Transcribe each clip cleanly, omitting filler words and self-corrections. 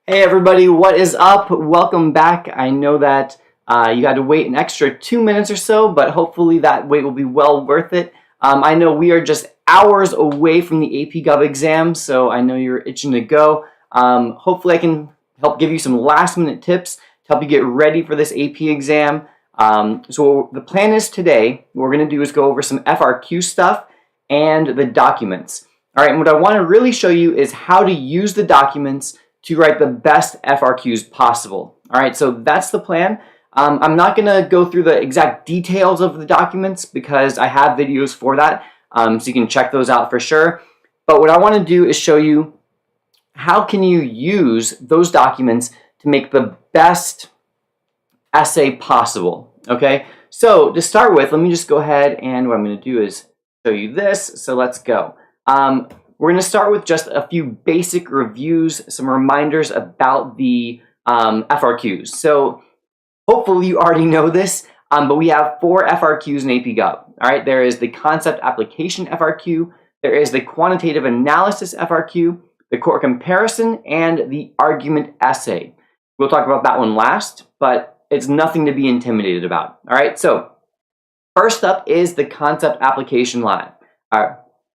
Hey everybody, what is up? Welcome back. I know that you had to wait an extra 2 minutes or so, but hopefully that wait will be well worth it. I know we are just hours away from the AP Gov exam, so I know you're itching to go. Hopefully I can help give you some last minute tips to help you get ready for this AP exam. So the plan is today, what we're going to do is go over some FRQ stuff and the documents. All right, and what I want to really show you is how to use the documents to write the best FRQs possible. All right, so that's the plan. I'm not going to go through the exact details of the documents because I have videos for that, so you can check those out for sure. But what I want to do is show you how can you use those documents to make the best essay possible, okay? So to start with, let me just go ahead and what I'm going to do is show you this, so let's go. We're going to start with just a few basic reviews, some reminders about the FRQs. So hopefully you already know this, but we have 4 FRQs in AP Gov. All right, there is the Concept Application FRQ, there is the Quantitative Analysis FRQ, the Core Comparison, and the Argument Essay. We'll talk about that one last, but it's nothing to be intimidated about. All right, so first up is the Concept Application Live.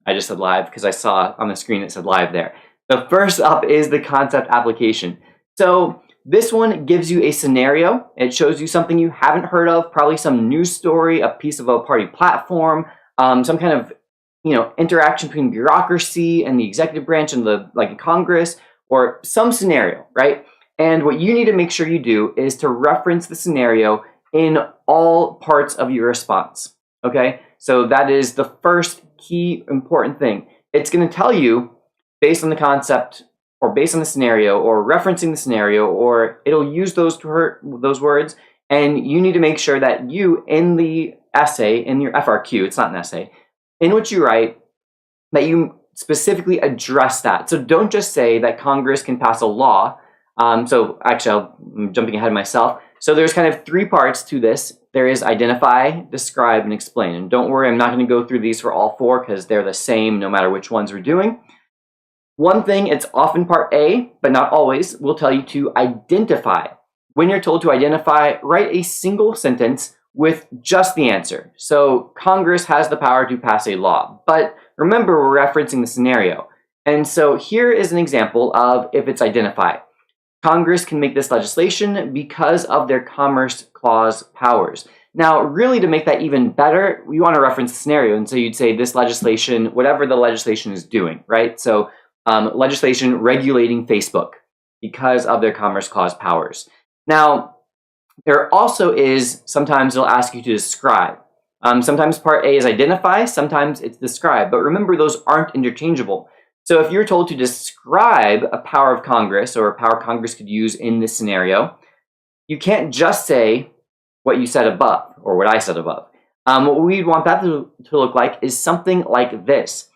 I just said live because I saw on the screen it said live there. The first up is the concept application. So this one gives you a scenario. It shows you something you haven't heard of, probably some news story, a piece of a party platform, some kind of interaction between bureaucracy and the executive branch and like Congress, or some scenario, right? And what you need to make sure you do is to reference the scenario in all parts of your response. Okay, so that is the first key important thing. It's going to tell you based on the concept or based on the scenario or referencing the scenario, or it'll use those words, and you need to make sure that you in the essay, in your FRQ, it's not an essay, in what you write, that you specifically address that. So don't just say that Congress can pass a law. So actually I'm jumping ahead of myself. So there's kind of 3 parts to this. There is identify, describe, and explain. And don't worry, I'm not going to go through these for all 4 because they're the same no matter which ones we're doing. One thing, it's often part A, but not always, will tell you to identify. When you're told to identify, write a single sentence with just the answer. So Congress has the power to pass a law. But remember, we're referencing the scenario. And so here is an example of if it's identify. Congress can make this legislation because of their Commerce Clause powers. Now, really, to make that even better, we want to reference the scenario. And so you'd say this legislation, whatever the legislation is doing, right? So legislation regulating Facebook because of their Commerce Clause powers. Now, there also is, sometimes it'll ask you to describe. Sometimes part A is identify, sometimes it's describe. But remember, those aren't interchangeable. So if you're told to describe a power of Congress or a power Congress could use in this scenario, you can't just say what you said above or what I said above. What we'd want that to look like is something like this.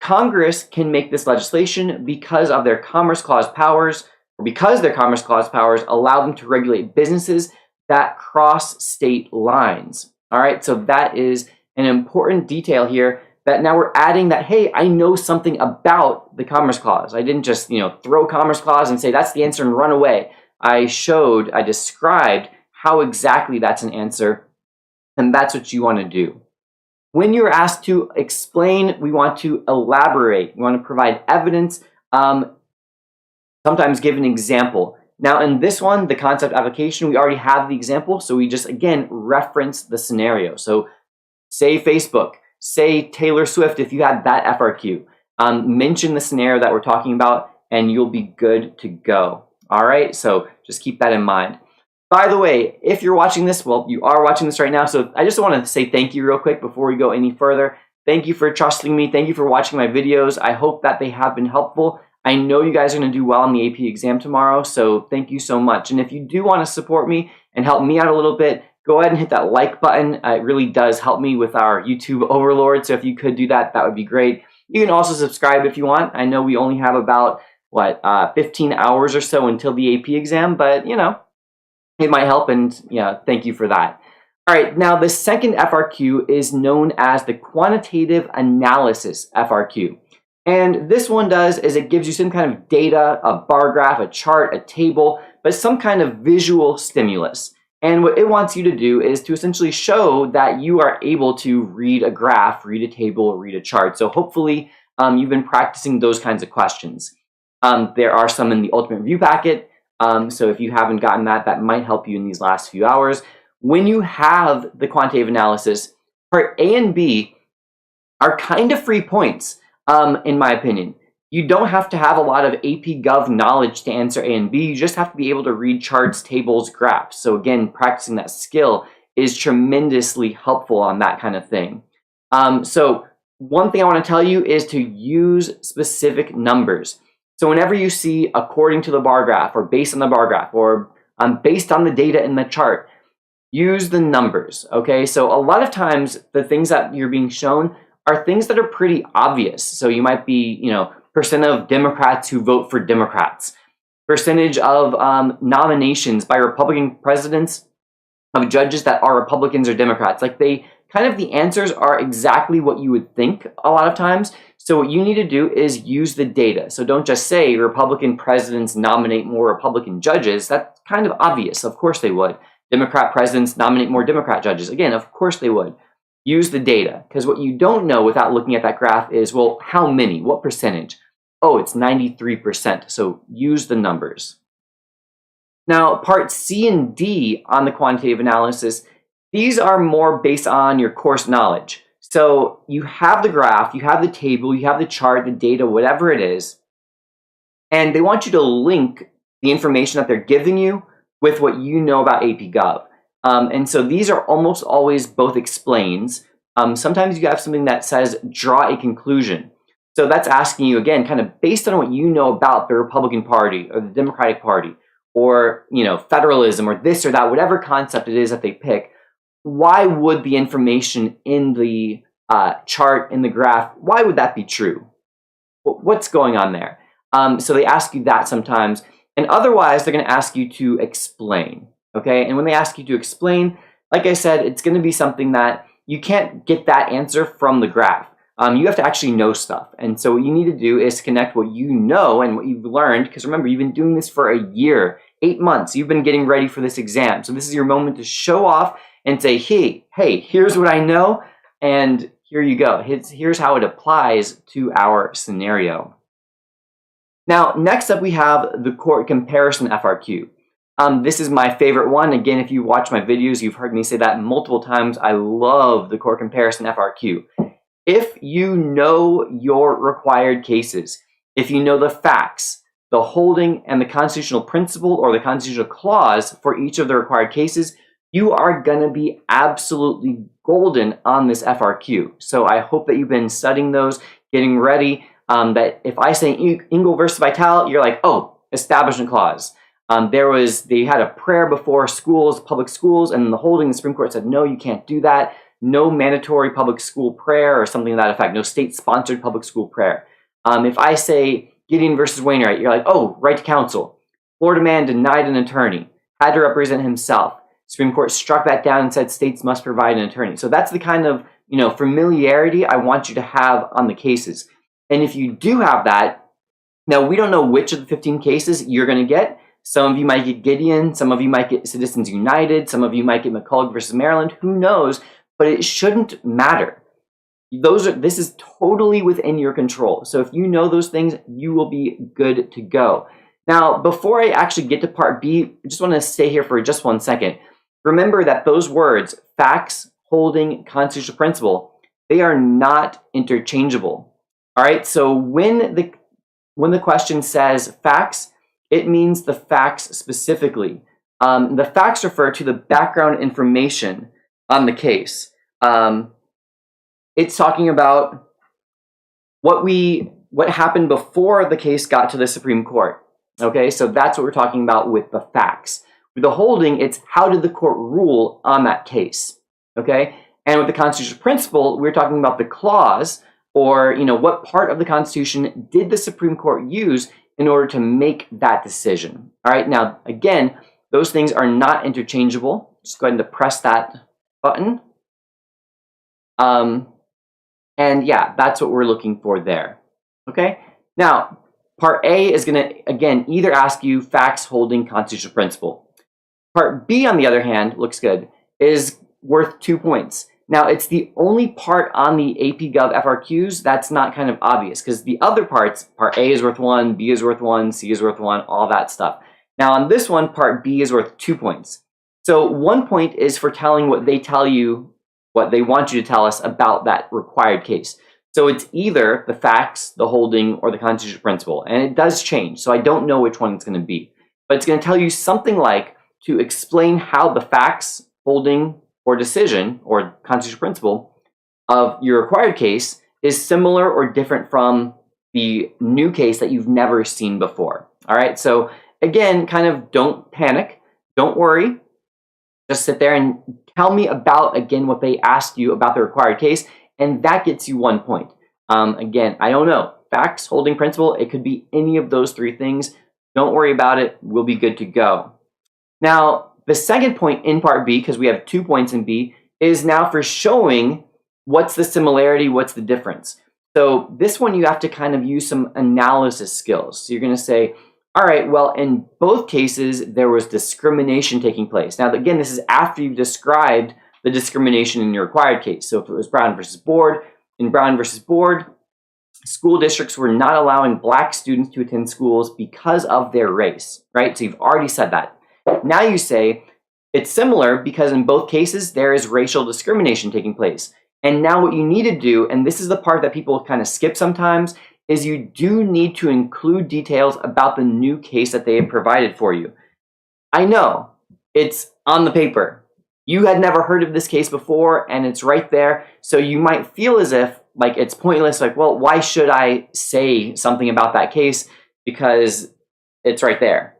Congress can make this legislation because of their Commerce Clause powers, or because their Commerce Clause powers allow them to regulate businesses that cross state lines. All right, so that is an important detail here. That now we're adding that, hey, I know something about the Commerce Clause. I didn't just, throw Commerce Clause and say that's the answer and run away. I described how exactly that's an answer, and that's what you want to do. When you're asked to explain, we want to elaborate. We want to provide evidence, sometimes give an example. Now in this one, the concept application, we already have the example, so we just, again, reference the scenario. So say Facebook. Say Taylor Swift if you had that FRQ. Mention the scenario that we're talking about and you'll be good to go. All right, so just keep that in mind. By the way, if you're watching this, well, you are watching this right now, so I just want to say thank you real quick before we go any further. Thank you for trusting me. Thank you for watching my videos. I hope that they have been helpful. I know you guys are going to do well on the AP exam tomorrow, so thank you so much. And if you do want to support me and help me out a little bit, go ahead and hit that like button. It really does help me with our YouTube overlord. So if you could do that, that would be great. You can also subscribe if you want. I know we only have about, 15 hours or so until the AP exam, but it might help, and thank you for that. All right, now the second FRQ is known as the Quantitative Analysis FRQ. And this one does is it gives you some kind of data, a bar graph, a chart, a table, but some kind of visual stimulus. And what it wants you to do is to essentially show that you are able to read a graph, read a table, read a chart. So hopefully you've been practicing those kinds of questions. There are some in the Ultimate Review packet. So if you haven't gotten that, that might help you in these last few hours. When you have the quantitative analysis, part A and B are kind of free points, in my opinion. You don't have to have a lot of AP Gov knowledge to answer A and B. You just have to be able to read charts, tables, graphs. So again, practicing that skill is tremendously helpful on that kind of thing. So one thing I want to tell you is to use specific numbers. So whenever you see according to the bar graph, or based on the bar graph, or based on the data in the chart, use the numbers, okay? So a lot of times the things that you're being shown are things that are pretty obvious. So you might be, percent of Democrats who vote for Democrats, percentage of nominations by Republican presidents of judges that are Republicans or Democrats. Like the answers are exactly what you would think a lot of times. So what you need to do is use the data. So don't just say Republican presidents nominate more Republican judges. That's kind of obvious. Of course they would. Democrat presidents nominate more Democrat judges. Again, of course they would. Use the data, because what you don't know without looking at that graph is, well, how many? What percentage? Oh, it's 93%. So use the numbers. Now, part C and D on the quantitative analysis, these are more based on your course knowledge. So you have the graph, you have the table, you have the chart, the data, whatever it is, and they want you to link the information that they're giving you with what you know about AP Gov. And so these are almost always both explains. Sometimes you have something that says draw a conclusion. So that's asking you, again, kind of based on what you know about the Republican Party or the Democratic Party, or federalism, or this or that, whatever concept it is that they pick, why would the information in the chart, in the graph, why would that be true? What's going on there? So they ask you that sometimes. And otherwise, they're going to ask you to explain. Okay, and when they ask you to explain, like I said, it's going to be something that you can't get that answer from the graph. You have to actually know stuff. And so what you need to do is connect what you know and what you've learned, because remember, you've been doing this for a year, 8 months. You've been getting ready for this exam. So this is your moment to show off and say, hey, here's what I know, and here you go. Here's how it applies to our scenario. Now, next up, we have the Comparison FRQ. This is my favorite one. Again, if you watch my videos, you've heard me say that multiple times. I love the core comparison FRQ. If you know your required cases, if you know the facts, the holding, and the constitutional principle or the constitutional clause for each of the required cases, you are going to be absolutely golden on this FRQ. So I hope that you've been studying those, getting ready, that if I say Engel versus Vitale, you're like, oh, Establishment Clause. They had a prayer before schools, public schools, and in the holding, the Supreme Court said, no, you can't do that. No mandatory public school prayer or something to that effect. No state-sponsored public school prayer. If I say Gideon versus Wainwright, you're like, oh, right to counsel. Florida man denied an attorney, had to represent himself. Supreme Court struck that down and said states must provide an attorney. So that's the kind of familiarity I want you to have on the cases. And if you do have that, now we don't know which of the 15 cases you're going to get. Some of you might get Gideon, some of you might get Citizens United, some of you might get McCulloch versus Maryland, who knows, but it shouldn't matter. This is totally within your control. So if you know those things, you will be good to go. Now, before I actually get to part B, I just want to stay here for just 1 second. Remember that those words, facts, holding, constitutional principle, they are not interchangeable. All right, so when the question says facts, it means the facts specifically. The facts refer to the background information on the case. It's talking about what happened before the case got to the Supreme Court. Okay, so that's what we're talking about with the facts. With the holding, it's how did the court rule on that case. Okay, and with the constitutional principle, we're talking about the clause, or what part of the Constitution did the Supreme Court use in order to make that decision. All right, now again, those things are not interchangeable. Just go ahead and press that button. And yeah, that's what we're looking for there. Okay? Now, part A is going to, again, either ask you facts holding constitutional principle. Part B, on the other hand, looks good, is worth 2 points. Now, it's the only part on the AP Gov FRQs that's not kind of obvious, because the other parts, part A is worth 1, B is worth 1, C is worth 1, all that stuff. Now, on this one, part B is worth 2 points. So 1 point is for telling what they tell you, what they want you to tell us about that required case. So it's either the facts, the holding, or the constitutional principle. And it does change, so I don't know which one it's going to be. But it's going to tell you something like, to explain how the facts, holding, or decision, or constitutional principle of your required case is similar or different from the new case that you've never seen before. All right, so again, kind of don't panic, don't worry. Just sit there and tell me about, again, what they asked you about the required case, and that gets you 1 point. Again, I don't know. Facts, holding, principle, it could be any of those 3 things. Don't worry about it. We'll be good to go. Now, the second point in part B, because we have 2 points in B, is now for showing what's the similarity, what's the difference. So this one you have to kind of use some analysis skills. So you're going to say, all right, well, in both cases, there was discrimination taking place. Now, again, this is after you've described the discrimination in your required case. So if it was Brown versus Board, in Brown versus Board, school districts were not allowing Black students to attend schools because of their race, right? So you've already said that. Now you say it's similar because in both cases, there is racial discrimination taking place. And now what you need to do, and this is the part that people kind of skip sometimes, is you do need to include details about the new case that they have provided for you. I know, it's on the paper. You had never heard of this case before, and it's right there. So you might feel as if, like, it's pointless, like, well, why should I say something about that case? Because it's right there.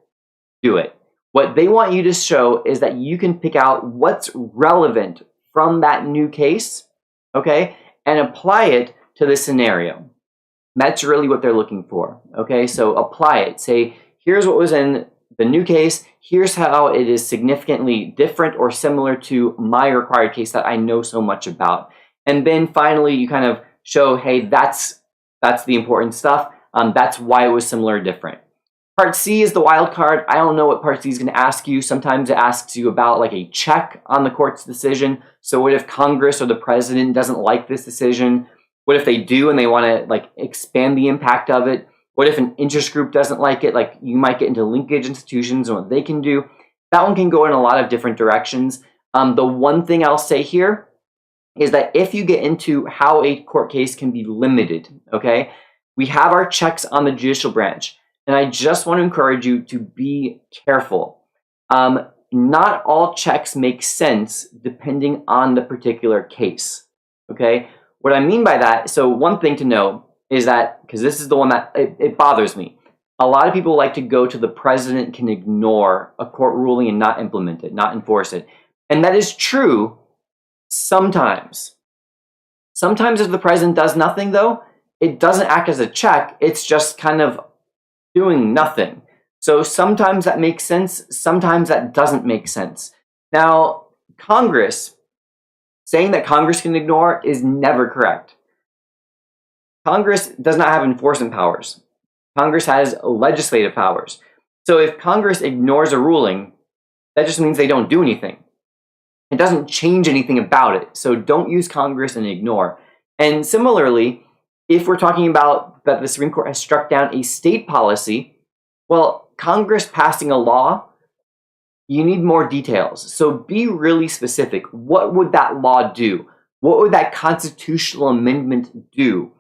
Do it. What they want you to show is that you can pick out what's relevant from that new case, okay, and apply it to the scenario. That's really what they're looking for, okay? So apply it. Say, here's what was in the new case. Here's how it is significantly different or similar to my required case that I know so much about. And then finally, you kind of show, hey, that's the important stuff. That's why it was similar or different. Part C is the wild card. I don't know what Part C is going to ask you. Sometimes it asks you about like a check on the court's decision. So what if Congress or the president doesn't like this decision? What if they do and they want to like expand the impact of it? What if an interest group doesn't like it? Like you might get into linkage institutions and what they can do. That one can go in a lot of different directions. The one thing I'll say here is that if you get into how a court case can be limited, okay, we have our checks on the judicial branch. And I just want to encourage you to be careful. Not all checks make sense depending on the particular case, okay? What I mean by that, so one thing to know is that, because this is the one that it bothers me, a lot of people like to go to the president can ignore a court ruling and not implement it, not enforce it. And that is true sometimes. Sometimes if the president does nothing, though, it doesn't act as a check. It's just kind of doing nothing. So sometimes that makes sense, sometimes that doesn't make sense. Now, Congress, saying that Congress can ignore is never correct. Congress does not have enforcement powers. Congress has legislative powers. So if Congress ignores a ruling, that just means they don't do anything. It doesn't change anything about it. So don't use Congress and ignore. And similarly, if we're talking about that the Supreme Court has struck down a state policy, well, Congress passing a law, you need more details. So be really specific. What would that law do? What would that constitutional amendment do?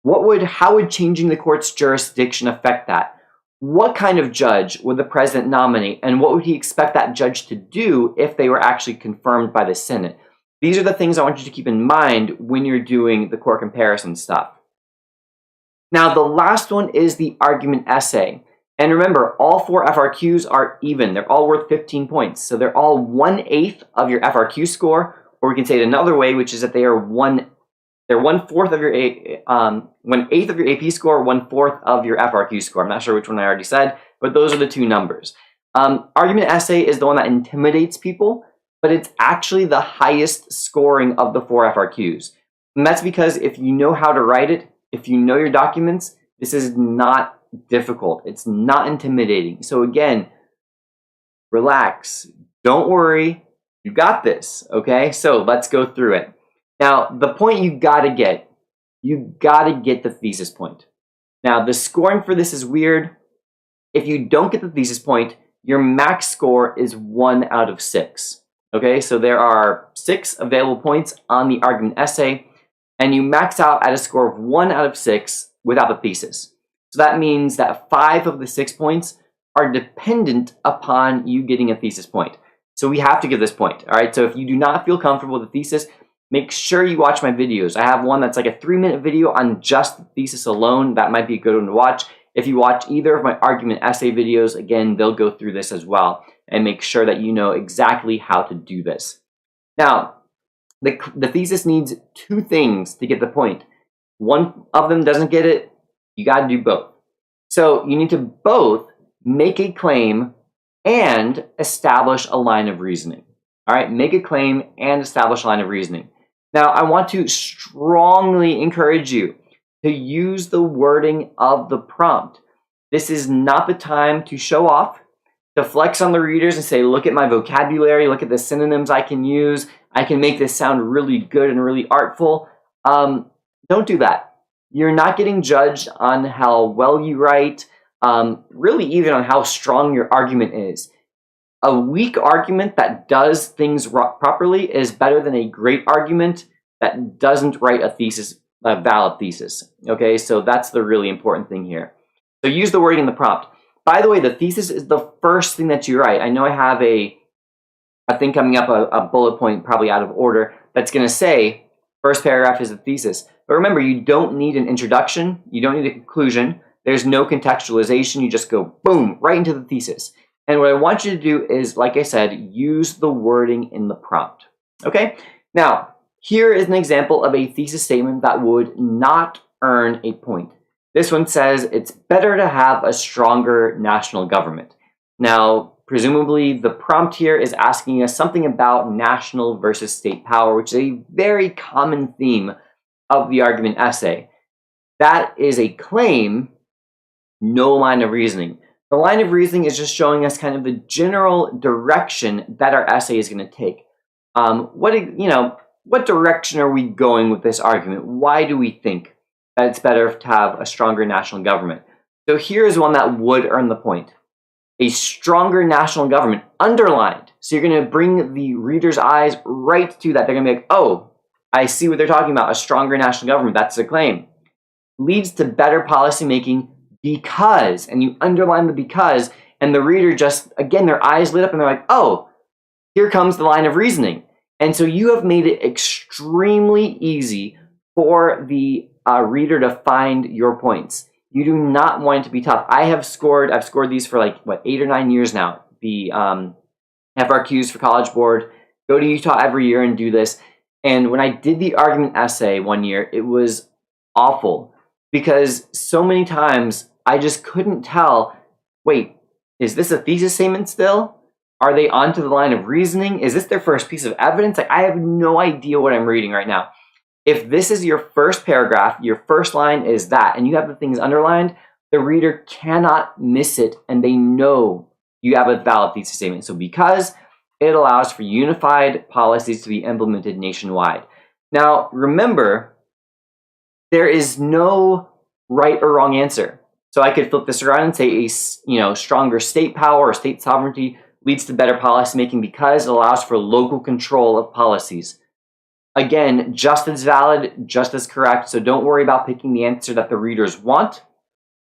How would changing the court's jurisdiction affect that? What kind of judge would the president nominate, and what would he expect that judge to do if they were actually confirmed by the Senate? These are the things I want you to keep in mind when you're doing the court comparison stuff. Now, the last one is the argument essay. And remember, all 4 FRQs are even. They're all worth 15 points. So they're all 1/8 of your FRQ score, or we can say it another way, which is that they are 1/4 of your 1/8 of your AP score, 1/4 of your FRQ score. I'm not sure which one I already said, but those are the 2 numbers. Argument essay is the one that intimidates people, but it's actually the highest scoring of the 4 FRQs. And that's because if you know how to write it, if you know your documents, This is not difficult. It's not intimidating. So again, relax. Don't worry. You got this, okay? So let's go through it. Now, the point you gotta get the thesis point. Now, the scoring for this is weird. If you don't get the thesis point, your max score is 1 out of 6. Okay, so there are 6 available points on the argument essay, and you max out at a score of 1 out of 6 without the thesis. So that means that 5 of the 6 points are dependent upon you getting a thesis point. So we have to give this point, all right? So if you do not feel comfortable with the thesis, make sure you watch my videos. I have one that's like a 3-minute video on just the thesis alone. That might be a good one to watch. If you watch either of my argument essay videos, again, they'll go through this as well and make sure that you know exactly how to do this. Now, the thesis needs 2 things to get the point. One of them doesn't get it, you got to do both. So you need to both make a claim and establish a line of reasoning. All right, make a claim and establish a line of reasoning. Now, I want to strongly encourage you to use the wording of the prompt. This is not the time to show off, to flex on the readers and say, look at my vocabulary, look at the synonyms I can use, I can make this sound really good and really artful. Don't do that. You're not getting judged on how well you write, really even on how strong your argument is. A weak argument that does things properly is better than a great argument that doesn't write a valid thesis. Okay, so that's the really important thing here. So use the wording in the prompt. By the way, the thesis is the first thing that you write. I know I have a thing coming up, a bullet point probably out of order, that's going to say first paragraph is the thesis. But remember, you don't need an introduction. You don't need a conclusion. There's no contextualization. You just go boom, right into the thesis. And what I want you to do is, like I said, use the wording in the prompt. Okay? Now, here is an example of a thesis statement that would not earn a point. This one says it's better to have a stronger national government. Now, presumably the prompt here is asking us something about national versus state power, which is a very common theme of the argument essay. That is a claim, no line of reasoning. The line of reasoning is just showing us kind of the general direction that our essay is going to take. What direction are we going with this argument? Why do we think that it's better to have a stronger national government? So here is one that would earn the point. A stronger national government, underlined. So you're going to bring the reader's eyes right to that. They're going to be like, oh, I see what they're talking about. A stronger national government, that's a claim. Leads to better policymaking because, and you underline the because, and the reader just, again, their eyes lit up and they're like, oh, here comes the line of reasoning. And so you have made it extremely easy for the reader to find your points. You do not want it to be tough. I've scored these for like, 8 or 9 years now. The FRQs for College Board. Go to Utah every year and do this. And when I did the argument essay one year, it was awful because so many times I just couldn't tell, wait, is this a thesis statement still? Are they onto the line of reasoning? Is this their first piece of evidence? Like, I have no idea what I'm reading right now. If this is your first paragraph, your first line is that, and you have the things underlined, the reader cannot miss it, and they know you have a valid thesis statement. So because it allows for unified policies to be implemented nationwide. Now, remember, there is no right or wrong answer. So I could flip this around and say a stronger state power or state sovereignty leads to better policymaking because it allows for local control of policies. Again, just as valid, just as correct, so don't worry about picking the answer that the readers want.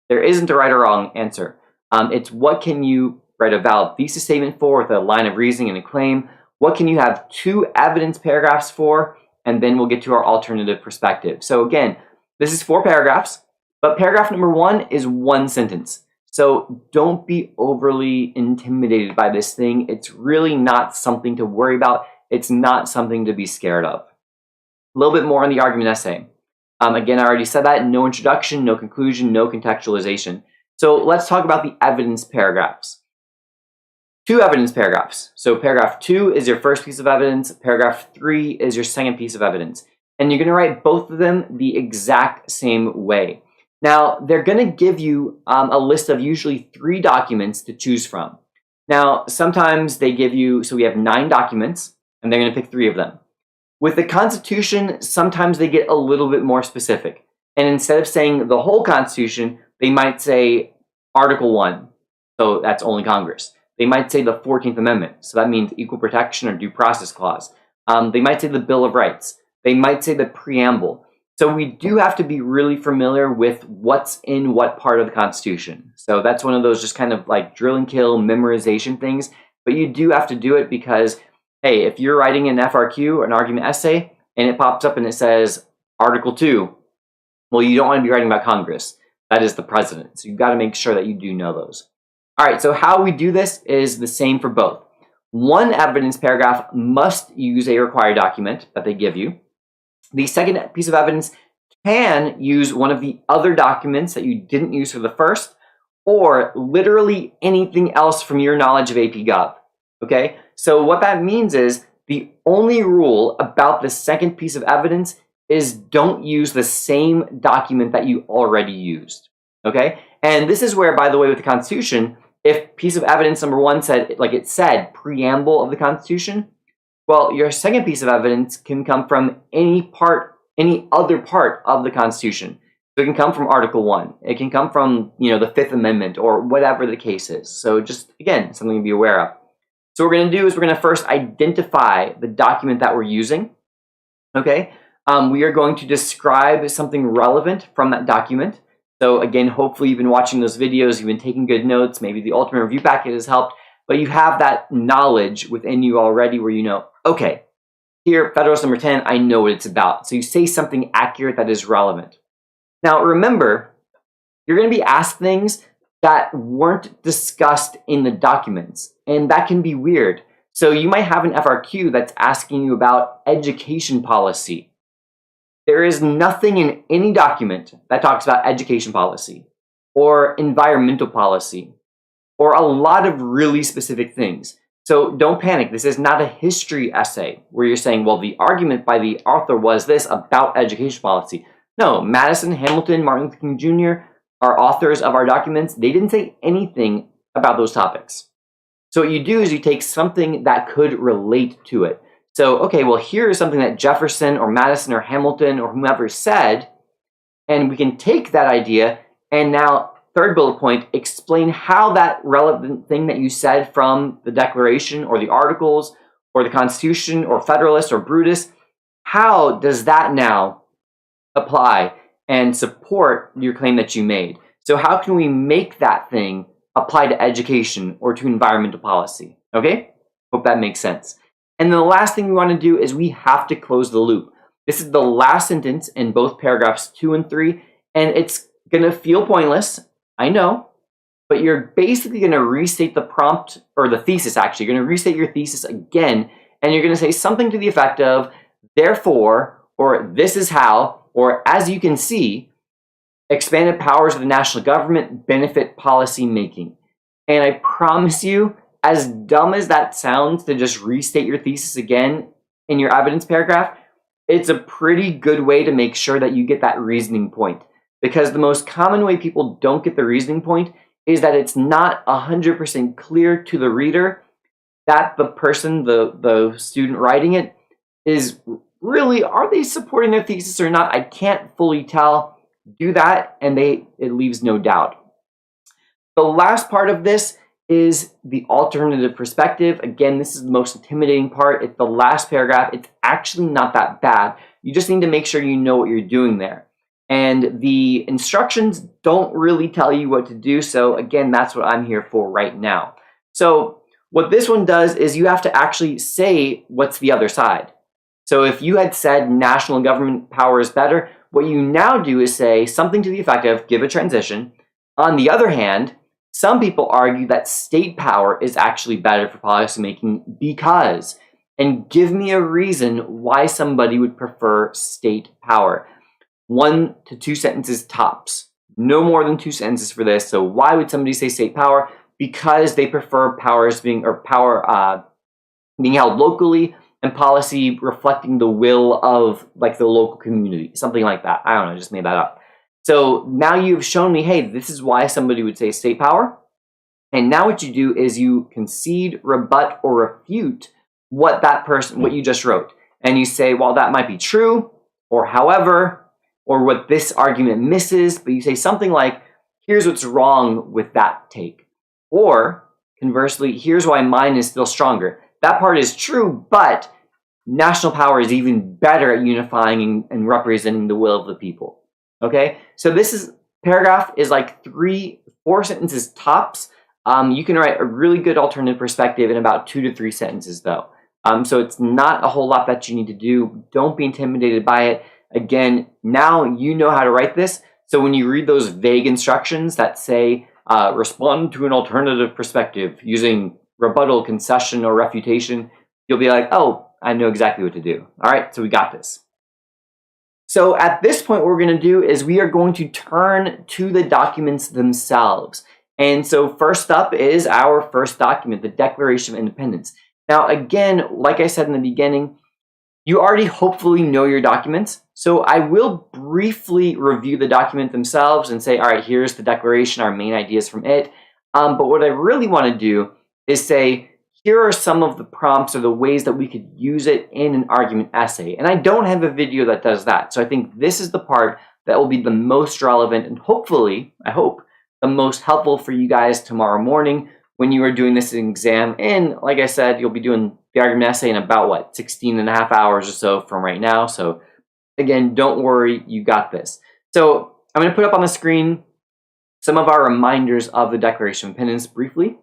There isn't a right or wrong answer. It's what can you write a valid thesis statement for with a line of reasoning and a claim? What can you have 2 evidence paragraphs for? And then we'll get to our alternative perspective. So again, this is 4 paragraphs, but paragraph number 1 is 1 sentence. So don't be overly intimidated by this thing. It's really not something to worry about. It's not something to be scared of. A little bit more on the argument essay. Again, I already said that. No introduction, no conclusion, no contextualization. So let's talk about the evidence paragraphs. 2 evidence paragraphs. So paragraph 2 is your first piece of evidence. Paragraph 3 is your second piece of evidence. And you're going to write both of them the exact same way. Now, they're going to give you a list of usually 3 documents to choose from. Now, sometimes they give you, so we have 9 documents, and they're going to pick 3 of them. With the Constitution, sometimes they get a little bit more specific. And instead of saying the whole Constitution, they might say Article 1, so that's only Congress. They might say the 14th Amendment, so that means equal protection or due process clause. They might say the Bill of Rights. They might say the preamble. So we do have to be really familiar with what's in what part of the Constitution. So that's one of those just kind of like drill and kill memorization things. But you do have to do it because, hey, if you're writing an FRQ, an argument essay, and it pops up and it says Article 2, well, you don't want to be writing about Congress. That is the president. So you've got to make sure that you do know those. All right, so how we do this is the same for both. One evidence paragraph must use a required document that they give you. The second piece of evidence can use one of the other documents that you didn't use for the first, or literally anything else from your knowledge of AP Gov. Okay, so what that means is the only rule about the second piece of evidence is don't use the same document that you already used. Okay, and this is where, by the way, with the Constitution, if piece of evidence number 1 said, like it said, preamble of the Constitution, well, your second piece of evidence can come from any other part of the Constitution. So it can come from Article 1. It can come from, the 5th Amendment or whatever the case is. So just, again, something to be aware of. So what we're going to do is we're going to first identify the document that we're using. Okay? We are going to describe something relevant from that document. So again, hopefully you've been watching those videos, you've been taking good notes, maybe the Ultimate Review Packet has helped, but you have that knowledge within you already where you know, okay, here, Federalist number 10, I know what it's about. So you say something accurate that is relevant. Now remember, you're going to be asked things that weren't discussed in the documents, and that can be weird. So you might have an FRQ that's asking you about education policy. There is nothing in any document that talks about education policy or environmental policy or a lot of really specific things. So don't panic. This is not a history essay where you're saying, well, the argument by the author was this about education policy. No, Madison, Hamilton, Martin Luther King Jr. are authors of our documents. They didn't say anything about those topics. So what you do is you take something that could relate to it. So, okay, well, here is something that Jefferson or Madison or Hamilton or whomever said, and we can take that idea and now, third bullet point, explain how that relevant thing that you said from the Declaration or the Articles or the Constitution or Federalist or Brutus, how does that now apply and support your claim that you made? So how can we make that thing apply to education or to environmental policy? Okay? Hope that makes sense. And then the last thing we want to do is we have to close the loop. This is the last sentence in both paragraphs 2 and 3, and it's going to feel pointless, I know, but you're basically going to restate the prompt, or the thesis actually. You're going to restate your thesis again, and you're going to say something to the effect of, therefore, or this is how, or as you can see, expanded powers of the national government benefit policy making. And I promise you, as dumb as that sounds to just restate your thesis again in your evidence paragraph, it's a pretty good way to make sure that you get that reasoning point. Because the most common way people don't get the reasoning point is that it's not 100% clear to the reader that the person, the student writing it, is really, are they supporting their thesis or not? I can't fully tell. Do that, and it leaves no doubt. The last part of this is the alternative perspective. Again, this is the most intimidating part. It's the last paragraph. It's actually not that bad. You just need to make sure you know what you're doing there. And the instructions don't really tell you what to do. So again, that's what I'm here for right now. So what this one does is you have to actually say what's the other side. So if you had said national government power is better, what you now do is say something to the effect of give a transition. On the other hand, some people argue that state power is actually better for policymaking because, and give me a reason why somebody would prefer state power. 1 to 2 sentences tops. No more than 2 sentences for this. So why would somebody say state power? Because they prefer power being held locally and policy reflecting the will of like the local community, something like that. I don't know, just made that up. So now you've shown me, hey, this is why somebody would say state power. And now what you do is you concede, rebut, or refute what you just wrote. And you say, well, that might be true, or however, or what this argument misses, but you say something like, here's what's wrong with that take. Or conversely, here's why mine is still stronger. That part is true, but national power is even better at unifying and representing the will of the people. Okay, so paragraph is like 3-4 sentences tops. You can write a really good alternative perspective in about 2 to 3 sentences though. So it's not a whole lot that you need to do. Don't be intimidated by it. Again, now you know how to write this. So when you read those vague instructions that say, respond to an alternative perspective using rebuttal, concession, or refutation, you'll be like, oh, I know exactly what to do. All right, so we got this. So at this point, what we're going to do is we are going to turn to the documents themselves. And so first up is our first document, the Declaration of Independence. Now, again, like I said in the beginning, you already hopefully know your documents. So I will briefly review the document themselves and say, all right, here's the Declaration, our main ideas from it. But what I really want to do is say, here are some of the prompts or the ways that we could use it in an argument essay. And I don't have a video that does that. So I think this is the part that will be the most relevant and hopefully, I hope, the most helpful for you guys tomorrow morning when you are doing this exam. And like I said, you'll be doing the argument essay in about, 16 and a half hours or so from right now. So again, don't worry, you got this. So I'm going to put up on the screen some of our reminders of the Declaration of Independence briefly.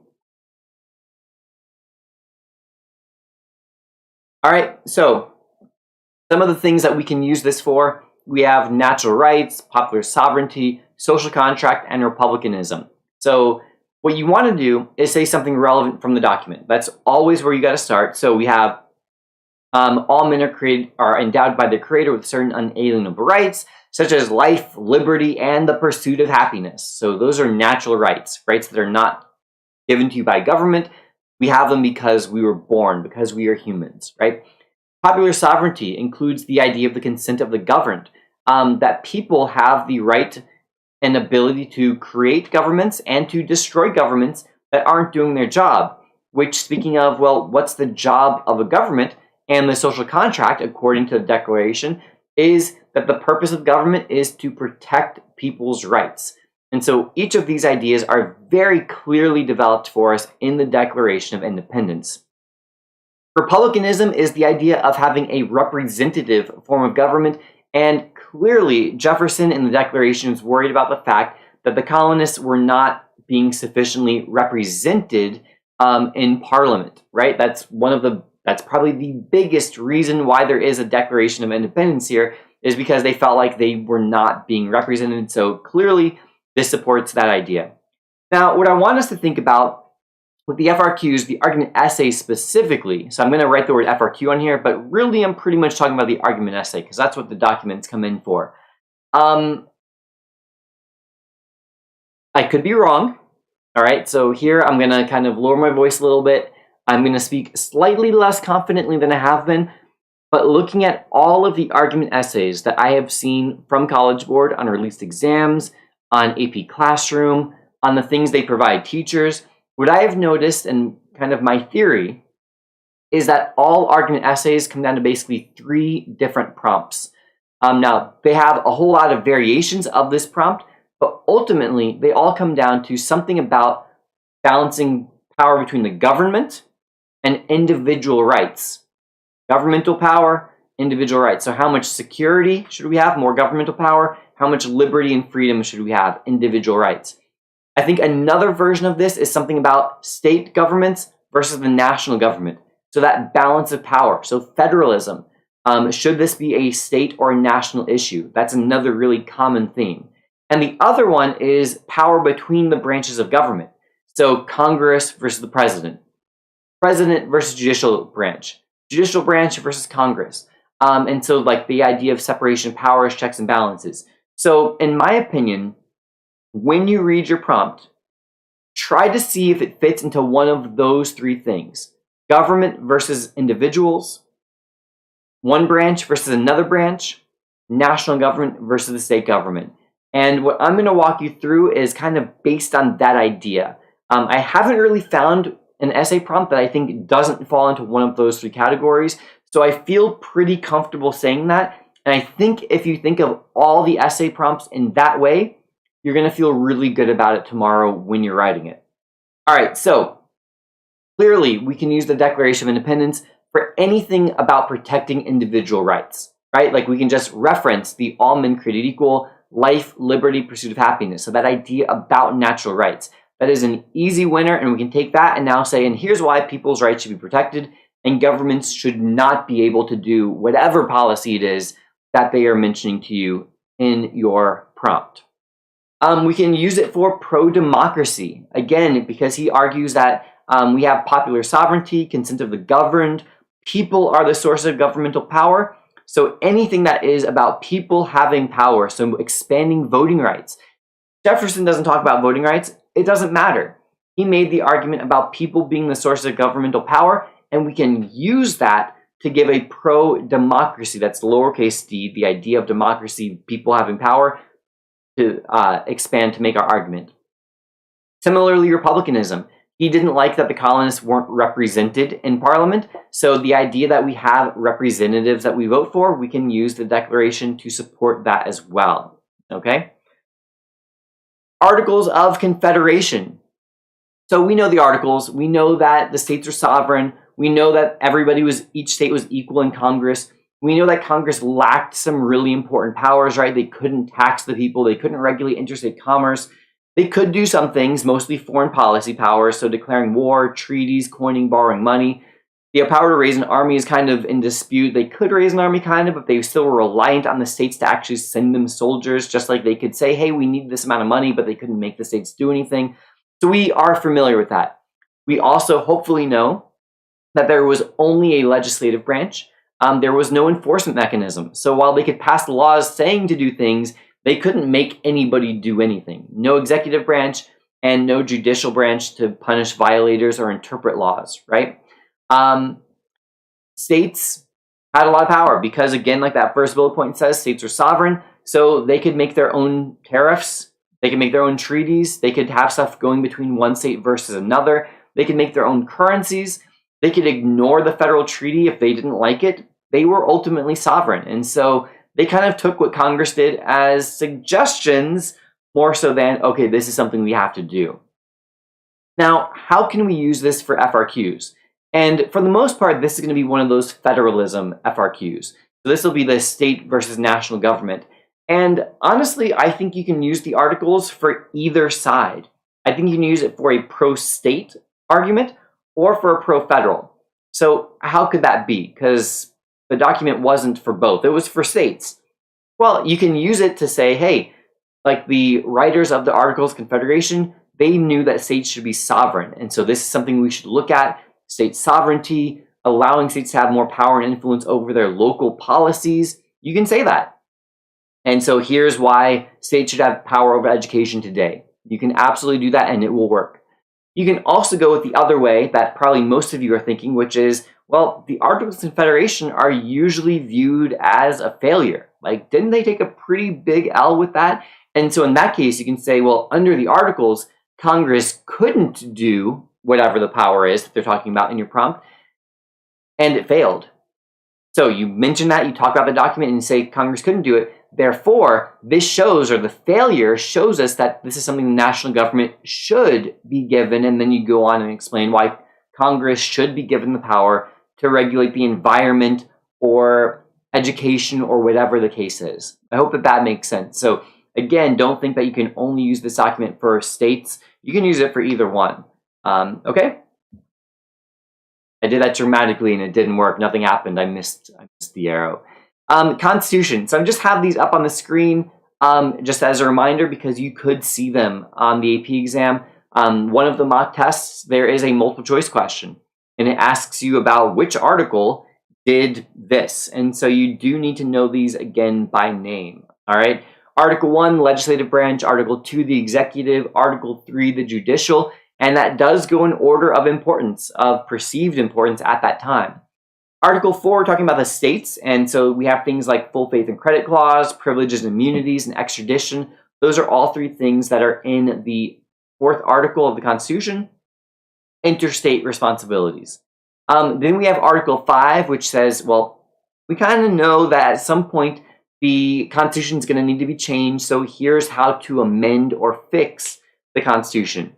All right, so some of the things that we can use this for, we have natural rights, popular sovereignty, social contract, and republicanism. So what you want to do is say something relevant from the document. That's always where you got to start. So we have all men are endowed by the Creator with certain unalienable rights, such as life, liberty, and the pursuit of happiness. So those are natural rights, rights that are not given to you by government. We have them because we were born, because we are humans, right? Popular sovereignty includes the idea of the consent of the governed, that people have the right and ability to create governments and to destroy governments that aren't doing their job. Which, speaking of, well, what's the job of a government? And the social contract, according to the Declaration, is that the purpose of government is to protect people's rights. And so each of these ideas are very clearly developed for us in the Declaration of Independence. Republicanism is the idea of having a representative form of government, and clearly Jefferson in the Declaration is worried about the fact that the colonists were not being sufficiently represented in Parliament, right? That's probably the biggest reason why there is a Declaration of Independence here, is because they felt like they were not being represented. So clearly this supports that idea. Now, what I want us to think about with the FRQs, the argument essay specifically, so I'm going to write the word FRQ on here, but really I'm pretty much talking about the argument essay because that's what the documents come in for. I could be wrong. All right, so here I'm going to kind of lower my voice a little bit. I'm going to speak slightly less confidently than I have been, but looking at all of the argument essays that I have seen from College Board on released exams, on AP Classroom, on the things they provide teachers, what I have noticed and kind of my theory is that all argument essays come down to basically 3 different prompts. Now, they have a whole lot of variations of this prompt, but ultimately they all come down to something about balancing power between the government and individual rights. Governmental power, individual rights. So how much security should we have? More governmental power. How much liberty and freedom should we have? Individual rights. I think another version of this is something about state governments versus the national government. So that balance of power. So federalism. Should this be a state or a national issue? That's another really common theme. And the other one is power between the branches of government. So Congress versus the president. President versus judicial branch. Judicial branch versus Congress. And so like the idea of separation of powers, checks and balances. So in my opinion, when you read your prompt, try to see if it fits into one of those 3 things. Government versus individuals, one branch versus another branch, national government versus the state government. And what I'm going to walk you through is kind of based on that idea. I haven't really found an essay prompt that I think doesn't fall into one of those three categories, so I feel pretty comfortable saying that. And I think if you think of all the essay prompts in that way, you're going to feel really good about it tomorrow when you're writing it. All right, so clearly we can use the Declaration of Independence for anything about protecting individual rights, right? Like we can just reference the all men created equal, life, liberty, pursuit of happiness. So that idea about natural rights. That is an easy winner, and we can take that and now say, and here's why people's rights should be protected, and governments should not be able to do whatever policy it is that they are mentioning to you in your prompt. We can use it for pro-democracy, again, because he argues that we have popular sovereignty, consent of the governed, people are the source of governmental power. So anything that is about people having power, so expanding voting rights. Jefferson doesn't talk about voting rights. It doesn't matter. He made the argument about people being the source of governmental power, and we can use that to give a pro-democracy, that's lowercase d, the idea of democracy, people having power, to expand to make our argument. Similarly, republicanism. He didn't like that the colonists weren't represented in Parliament, so the idea that we have representatives that we vote for, we can use the Declaration to support that as well, okay? Articles of Confederation. So we know the articles, we know that the states are sovereign, we know that each state was equal in Congress, we know that Congress lacked some really important powers, right? They couldn't tax the people, they couldn't regulate interstate commerce. They could do some things, mostly foreign policy powers, so declaring war, treaties, coining, borrowing money. The power to raise an army is kind of in dispute. They could raise an army kind of, but they still were reliant on the states to actually send them soldiers, just like they could say, hey, we need this amount of money, but they couldn't make the states do anything. So we are familiar with that. We also hopefully know that there was only a legislative branch. There was no enforcement mechanism. So while they could pass laws saying to do things, they couldn't make anybody do anything. No executive branch and no judicial branch to punish violators or interpret laws, right? States had a lot of power because, again, like that first bullet point says, states are sovereign, so they could make their own tariffs, they could make their own treaties, they could have stuff going between one state versus another, they could make their own currencies, they could ignore the federal treaty if they didn't like it. They were ultimately sovereign, and so they kind of took what Congress did as suggestions more so than, okay, this is something we have to do. Now, how can we use this for FRQs? And for the most part, this is going to be one of those federalism FRQs. So this will be the state versus national government. And honestly, I think you can use the articles for either side. I think you can use it for a pro-state argument or for a pro-federal. So how could that be? Because the document wasn't for both. It was for states. Well, you can use it to say, hey, like the writers of the Articles of Confederation, they knew that states should be sovereign. And so this is something we should look at. State sovereignty, allowing states to have more power and influence over their local policies. You can say that. And so here's why states should have power over education today. You can absolutely do that and it will work. You can also go with the other way that probably most of you are thinking, which is, well, the Articles of Confederation are usually viewed as a failure. Like, didn't they take a pretty big L with that? And so in that case, you can say, well, under the Articles, Congress couldn't do whatever the power is that they're talking about in your prompt, and it failed. So you mention that, you talk about the document, and say Congress couldn't do it. Therefore, this shows, or the failure shows us that this is something the national government should be given, and then you go on and explain why Congress should be given the power to regulate the environment or education or whatever the case is. I hope that that makes sense. So again, don't think that you can only use this document for states. You can use it for either one. Okay? I did that dramatically and it didn't work. Nothing happened. I missed the arrow. Constitution. So I just have these up on the screen just as a reminder because you could see them on the AP exam. One of the mock tests, there is a multiple choice question and it asks you about which article did this. And so you do need to know these again by name. All right. Article 1, legislative branch. Article 2, the executive. Article 3, the judicial. And that does go in order of importance, of perceived importance at that time. Article 4, we're talking about the states. And so we have things like full faith and credit clause, privileges and immunities, and extradition. Those are all three things that are in the fourth article of the Constitution, interstate responsibilities. Then we have Article 5, which says, well, we kind of know that at some point the Constitution is going to need to be changed, so here's how to amend or fix the Constitution.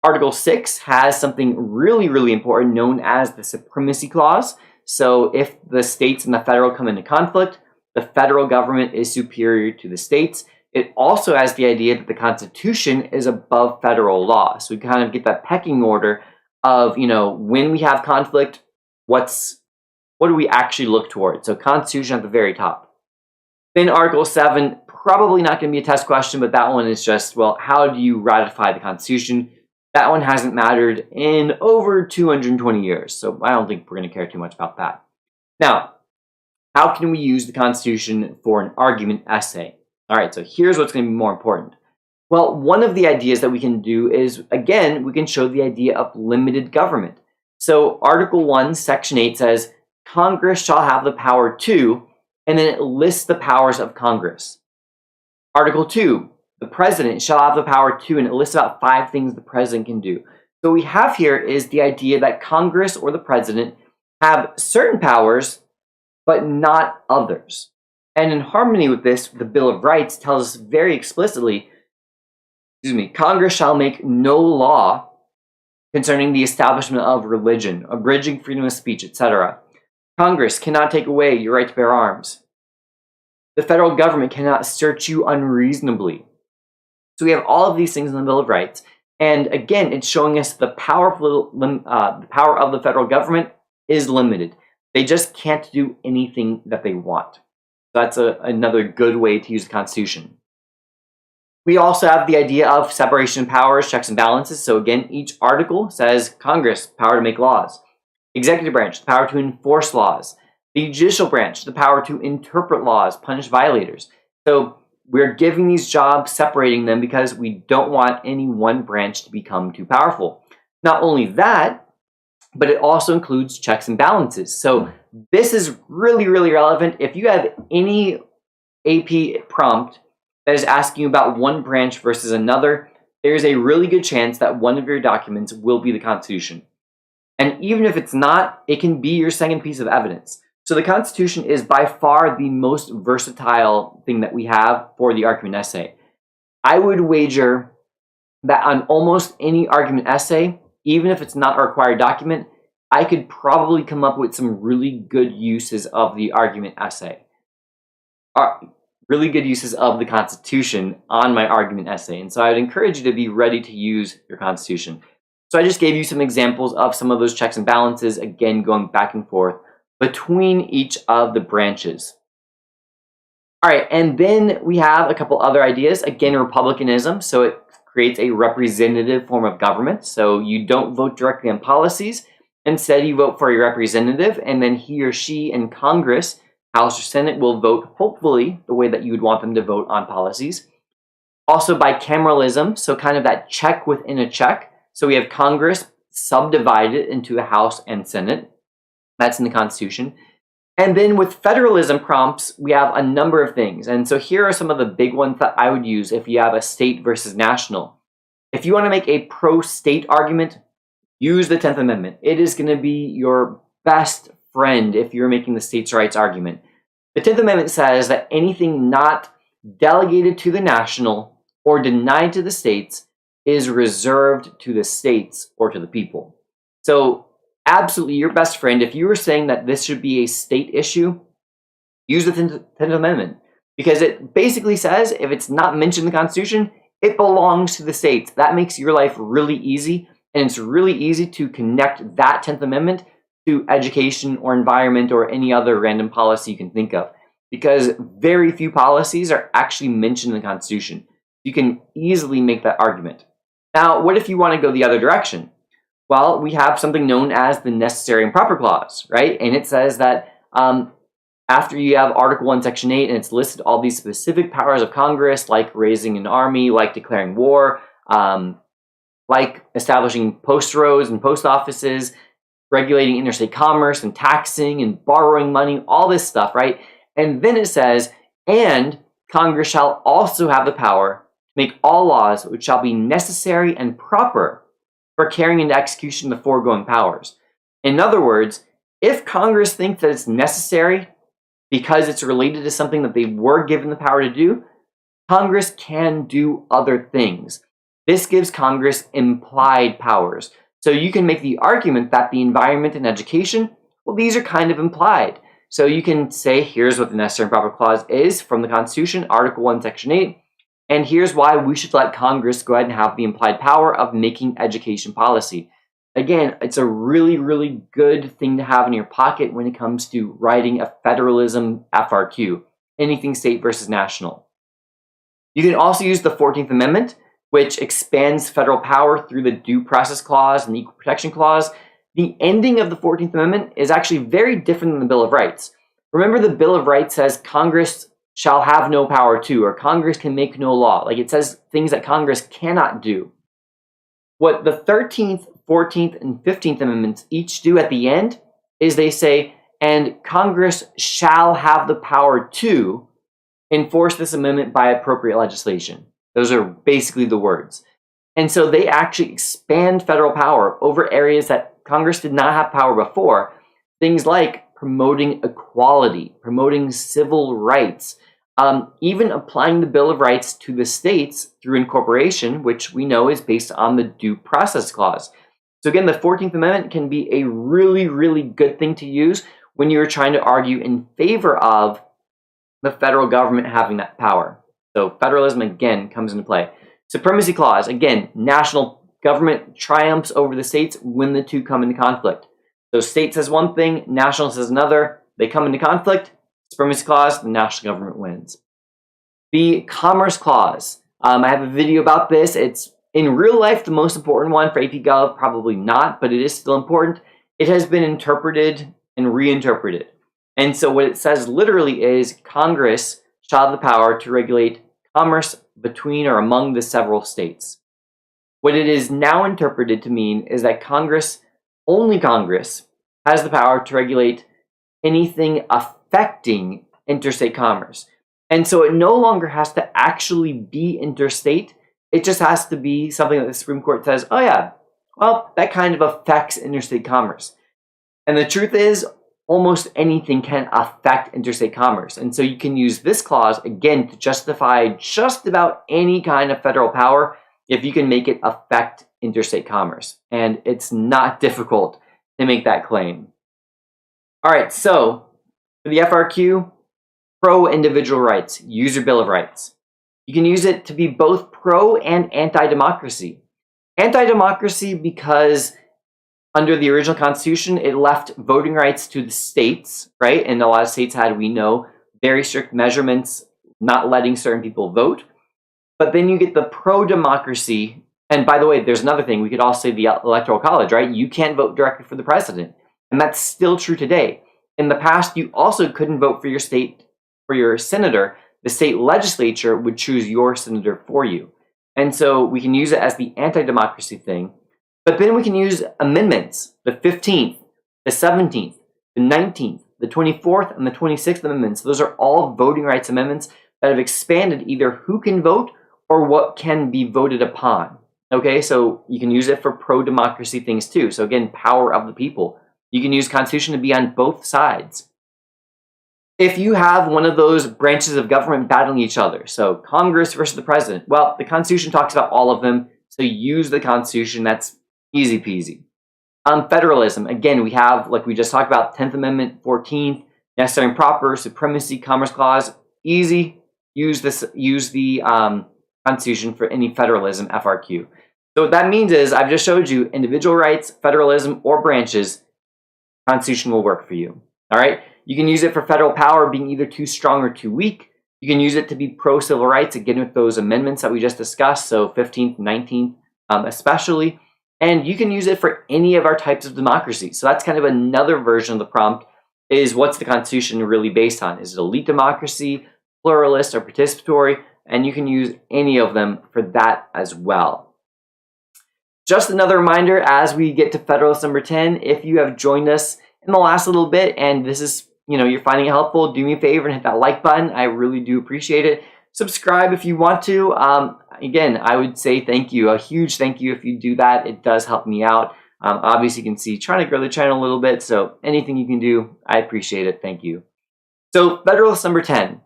Article 6 has something really, really important known as the Supremacy Clause. So if the states and the federal come into conflict, the federal government is superior to the states. It also has the idea that the Constitution is above federal law. So we kind of get that pecking order of, when we have conflict, what do we actually look towards? So Constitution at the very top. Then Article 7, probably not going to be a test question, but that one is just, well, how do you ratify the Constitution? That one hasn't mattered in over 220 years, so I don't think we're going to care too much about that. Now, how can we use the Constitution for an argument essay? All right, so here's what's going to be more important. Well, one of the ideas that we can do is, again, we can show the idea of limited government. So Article 1, Section 8 says, Congress shall have the power to, and then it lists the powers of Congress. Article 2, the president shall have the power to, and it lists about 5 things the president can do. So what we have here is the idea that Congress or the president have certain powers, but not others. And in harmony with this, the Bill of Rights tells us very explicitly, Congress shall make no law concerning the establishment of religion, abridging freedom of speech, etc. Congress cannot take away your right to bear arms. The federal government cannot search you unreasonably. So we have all of these things in the Bill of Rights. And again, it's showing us the power of the federal government is limited. They just can't do anything that they want. So that's another good way to use the Constitution. We also have the idea of separation of powers, checks and balances. So again, each article says Congress, power to make laws. Executive branch, the power to enforce laws. The judicial branch, the power to interpret laws, punish violators. So we're giving these jobs, separating them because we don't want any one branch to become too powerful. Not only that, but it also includes checks and balances. So this is really, really relevant. If you have any AP prompt that is asking you about one branch versus another, there's a really good chance that one of your documents will be the Constitution. And even if it's not, it can be your second piece of evidence. So the Constitution is by far the most versatile thing that we have for the argument essay. I would wager that on almost any argument essay, even if it's not a required document, I could probably come up with some really good uses of the argument essay. Really good uses of the Constitution on my argument essay. And so I would encourage you to be ready to use your Constitution. So I just gave you some examples of some of those checks and balances, again, going back and forth between each of the branches. All right, and then we have a couple other ideas. Again, republicanism, so it creates a representative form of government. So you don't vote directly on policies. Instead, you vote for a representative, and then he or she in Congress, House or Senate, will vote, hopefully, the way that you would want them to vote on policies. Also, bicameralism, so kind of that check within a check. So we have Congress subdivided into a House and Senate. That's in the Constitution. And then with federalism prompts, we have a number of things. And so here are some of the big ones that I would use if you have a state versus national. If you want to make a pro-state argument, use the 10th Amendment. It is going to be your best friend if you're making the states' rights argument. The 10th Amendment says that anything not delegated to the national or denied to the states is reserved to the states or to the people. So absolutely your best friend, if you were saying that this should be a state issue, use the 10th Amendment. Because it basically says if it's not mentioned in the Constitution, it belongs to the states. That makes your life really easy. And it's really easy to connect that 10th Amendment to education or environment or any other random policy you can think of. Because very few policies are actually mentioned in the Constitution. You can easily make that argument. Now, what if you want to go the other direction? Well, we have something known as the Necessary and Proper Clause, right? And it says that after you have Article 1, Section 8, and it's listed all these specific powers of Congress, like raising an army, like declaring war, like establishing post roads and post offices, regulating interstate commerce and taxing and borrowing money, all this stuff, right? And then it says, and Congress shall also have the power make all laws which shall be necessary and proper for carrying into execution the foregoing powers. In other words, if Congress thinks that it's necessary because it's related to something that they were given the power to do, Congress can do other things. This gives Congress implied powers. So you can make the argument that the environment and education, well, these are kind of implied. So you can say, here's what the necessary and proper clause is from the Constitution, Article 1, Section 8, and here's why we should let Congress go ahead and have the implied power of making education policy. Again, it's a really, really good thing to have in your pocket when it comes to writing a federalism FRQ, anything state versus national. You can also use the 14th Amendment, which expands federal power through the Due Process Clause and the Equal Protection Clause. The ending of the 14th Amendment is actually very different than the Bill of Rights. Remember, the Bill of Rights says Congress shall have no power to, or Congress can make no law. Like, it says things that Congress cannot do. What the 13th, 14th, and 15th Amendments each do at the end is they say, and Congress shall have the power to enforce this amendment by appropriate legislation. Those are basically the words. And so they actually expand federal power over areas that Congress did not have power before. Things like promoting equality, promoting civil rights, even applying the Bill of Rights to the states through incorporation, which we know is based on the Due Process Clause. So again, the 14th Amendment can be a really, really good thing to use when you're trying to argue in favor of the federal government having that power. So federalism, again, comes into play. Supremacy Clause, again, national government triumphs over the states when the two come into conflict. So state says one thing, national says another, they come into conflict, Supremacy Clause, the national government wins. The Commerce Clause, I have a video about this. It's in real life the most important one for AP Gov, probably not, but it is still important. It has been interpreted and reinterpreted. And so what it says literally is Congress shall have the power to regulate commerce between or among the several states. What it is now interpreted to mean is that Congress, only Congress, has the power to regulate anything affecting interstate commerce. And so it no longer has to actually be interstate. It just has to be something that the Supreme Court says, oh yeah, well, that kind of affects interstate commerce. And the truth is, almost anything can affect interstate commerce. And so you can use this clause, again, to justify just about any kind of federal power if you can make it affect interstate commerce. And it's not difficult to make that claim. All right, so for the FRQ, pro-individual rights, use your Bill of Rights. You can use it to be both pro and anti-democracy. Anti-democracy because under the original Constitution, it left voting rights to the states, right? And a lot of states had, we know, very strict measurements, not letting certain people vote. But then you get the pro-democracy. And by the way, there's another thing. We could also say the Electoral College, right? You can't vote directly for the president. And that's still true today. In the past, you also couldn't vote for your state, for your senator. The state legislature would choose your senator for you. And so we can use it as the anti-democracy thing. But then we can use amendments, the 15th, the 17th, the 19th, the 24th, and the 26th amendments. Those are all voting rights amendments that have expanded either who can vote or what can be voted upon. Okay, so you can use it for pro-democracy things too. So again, power of the people. You can use Constitution to be on both sides. If you have one of those branches of government battling each other, so Congress versus the president, well, the Constitution talks about all of them, so use the Constitution. That's easy peasy. Federalism, again, we have, like we just talked about, 10th Amendment, 14th, necessary and proper, supremacy, Commerce Clause, easy. Use the Constitution for any federalism FRQ. So what that means is, I've just showed you individual rights, federalism, or branches, Constitution will work for you. All right? You can use it for federal power being either too strong or too weak. You can use it to be pro-civil rights, again, with those amendments that we just discussed, so 15th, 19th, especially. And you can use it for any of our types of democracy. So that's kind of another version of the prompt, is what's the Constitution really based on? Is it elite democracy, pluralist, or participatory? And you can use any of them for that as well. Just another reminder as we get to Federalist number 10, if you have joined us in the last little bit and this is, you're finding it helpful, do me a favor and hit that like button. I really do appreciate it. Subscribe if you want to. again, I would say thank you, a huge thank you if you do that. It does help me out. Obviously, you can see trying to grow the channel a little bit, so anything you can do, I appreciate it. Thank you. So Federalist number 10.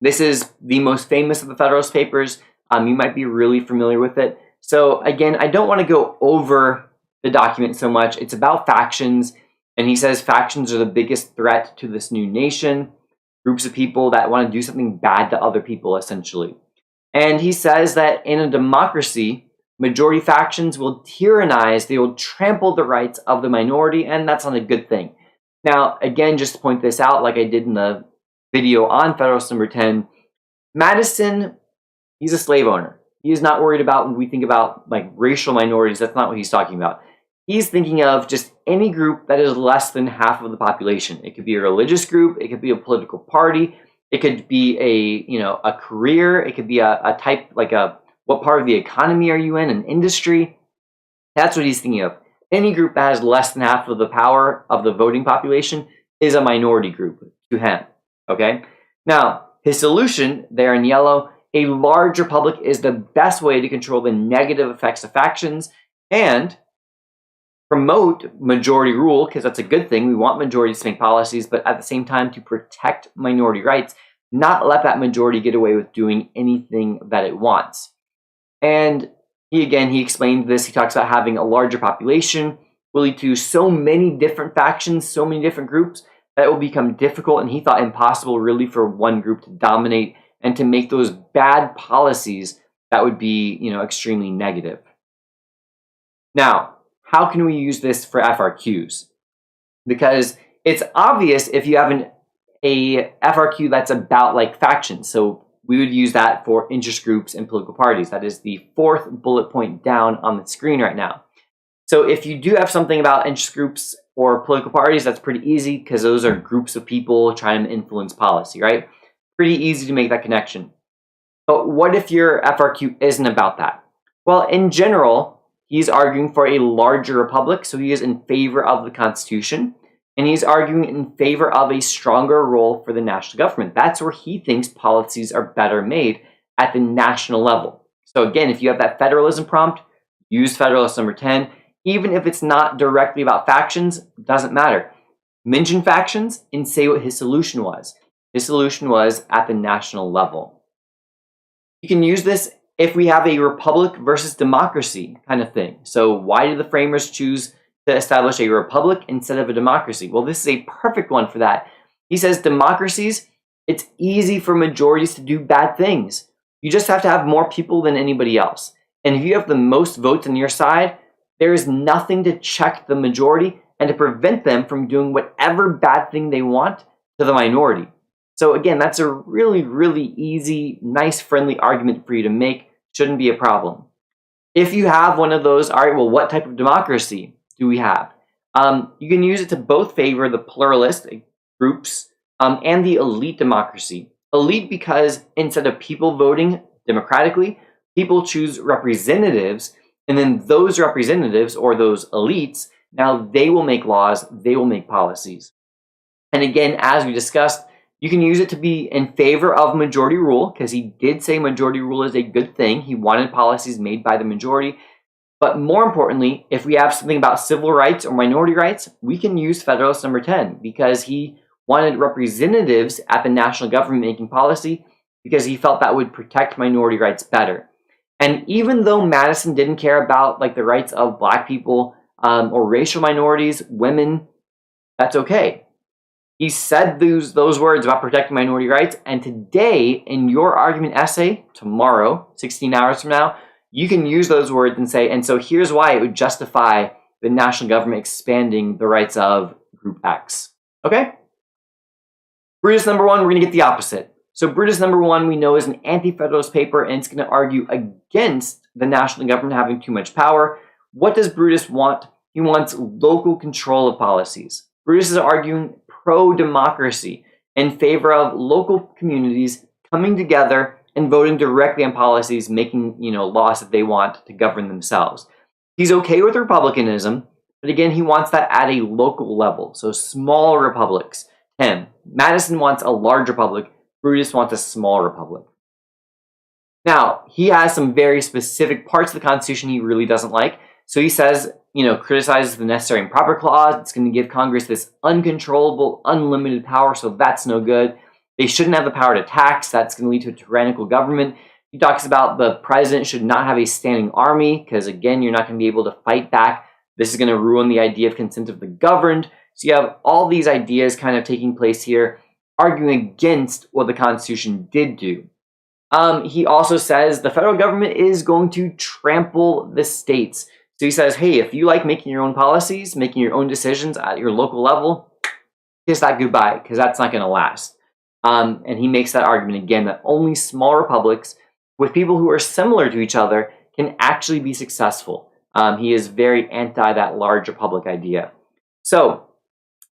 This is the most famous of the Federalist Papers. You might be really familiar with it. So again, I don't want to go over the document so much. It's about factions, and he says factions are the biggest threat to this new nation, groups of people that want to do something bad to other people, essentially. And he says that in a democracy, majority factions will tyrannize, they will trample the rights of the minority, and that's not a good thing. Now, again, just to point this out, like I did in the video on Federalist number 10, Madison, he's a slave owner. He is not worried about, when we think about like racial minorities, that's not what he's talking about. He's thinking of just any group that is less than half of the population. It could be a religious group, it could be a political party, it could be a career, it could be a type, like what part of the economy are you in, an industry. That's what he's thinking of. Any group that has less than half of the power of the voting population is a minority group to him, okay? Now, his solution, there in yellow, a large republic is the best way to control the negative effects of factions and promote majority rule, because that's a good thing. We want majorities to make policies, but at the same time to protect minority rights, not let that majority get away with doing anything that it wants. And he explained this. He talks about having a larger population will lead to so many different factions, so many different groups, that it will become difficult, and he thought impossible really for one group to dominate and to make those bad policies that would be, extremely negative. Now, how can we use this for FRQs? Because it's obvious if you have a FRQ that's about like factions. So we would use that for interest groups and political parties. That is the fourth bullet point down on the screen right now. So if you do have something about interest groups or political parties, that's pretty easy because those are groups of people trying to influence policy, right? Pretty easy to make that connection. But what if your FRQ isn't about that? Well, in general, he's arguing for a larger republic, so he is in favor of the Constitution, and he's arguing in favor of a stronger role for the national government. That's where he thinks policies are better made, at the national level. So again, if you have that federalism prompt, use Federalist number 10. Even if it's not directly about factions, doesn't matter. Mention factions and say what his solution was. His solution was at the national level. You can use this if we have a republic versus democracy kind of thing. So why did the framers choose to establish a republic instead of a democracy? Well, this is a perfect one for that. He says democracies, it's easy for majorities to do bad things. You just have to have more people than anybody else. And if you have the most votes on your side, there is nothing to check the majority and to prevent them from doing whatever bad thing they want to the minority. So again, that's a really, really easy, nice, friendly argument for you to make. Shouldn't be a problem. If you have one of those, all right, well, what type of democracy do we have? You can use it to both favor the pluralist groups and the elite democracy. Elite because instead of people voting democratically, people choose representatives, and then those representatives or those elites, now they will make laws, they will make policies. And again, as we discussed, you can use it to be in favor of majority rule, because he did say majority rule is a good thing. He wanted policies made by the majority. But more importantly, if we have something about civil rights or minority rights, we can use Federalist number 10 because he wanted representatives at the national government making policy because he felt that would protect minority rights better. And even though Madison didn't care about like the rights of Black people or racial minorities, women, that's okay. He said those words about protecting minority rights, and today in your argument essay, tomorrow, 16 hours from now, you can use those words and say, and so here's why it would justify the national government expanding the rights of group X. Okay? Brutus number 1, we're going to get the opposite. So Brutus number 1 we know is an anti-federalist paper, and it's going to argue against the national government having too much power. What does Brutus want? He wants local control of policies. Brutus is arguing pro-democracy in favor of local communities coming together and voting directly on policies, making laws that they want to govern themselves. He's okay with republicanism, but again, he wants that at a local level, so small republics. Madison wants a large republic, Brutus wants a small republic. Now, he has some very specific parts of the Constitution he really doesn't like. So he says, criticizes the necessary and proper clause. It's going to give Congress this uncontrollable, unlimited power, so that's no good. They shouldn't have the power to tax. That's going to lead to a tyrannical government. He talks about the president should not have a standing army because, again, you're not going to be able to fight back. This is going to ruin the idea of consent of the governed. So you have all these ideas kind of taking place here, arguing against what the Constitution did do. He also says the federal government is going to trample the states. So he says, hey, if you like making your own policies, making your own decisions at your local level, kiss that goodbye, because that's not going to last. And he makes that argument again that only small republics with people who are similar to each other can actually be successful. He is very anti that large republic idea. So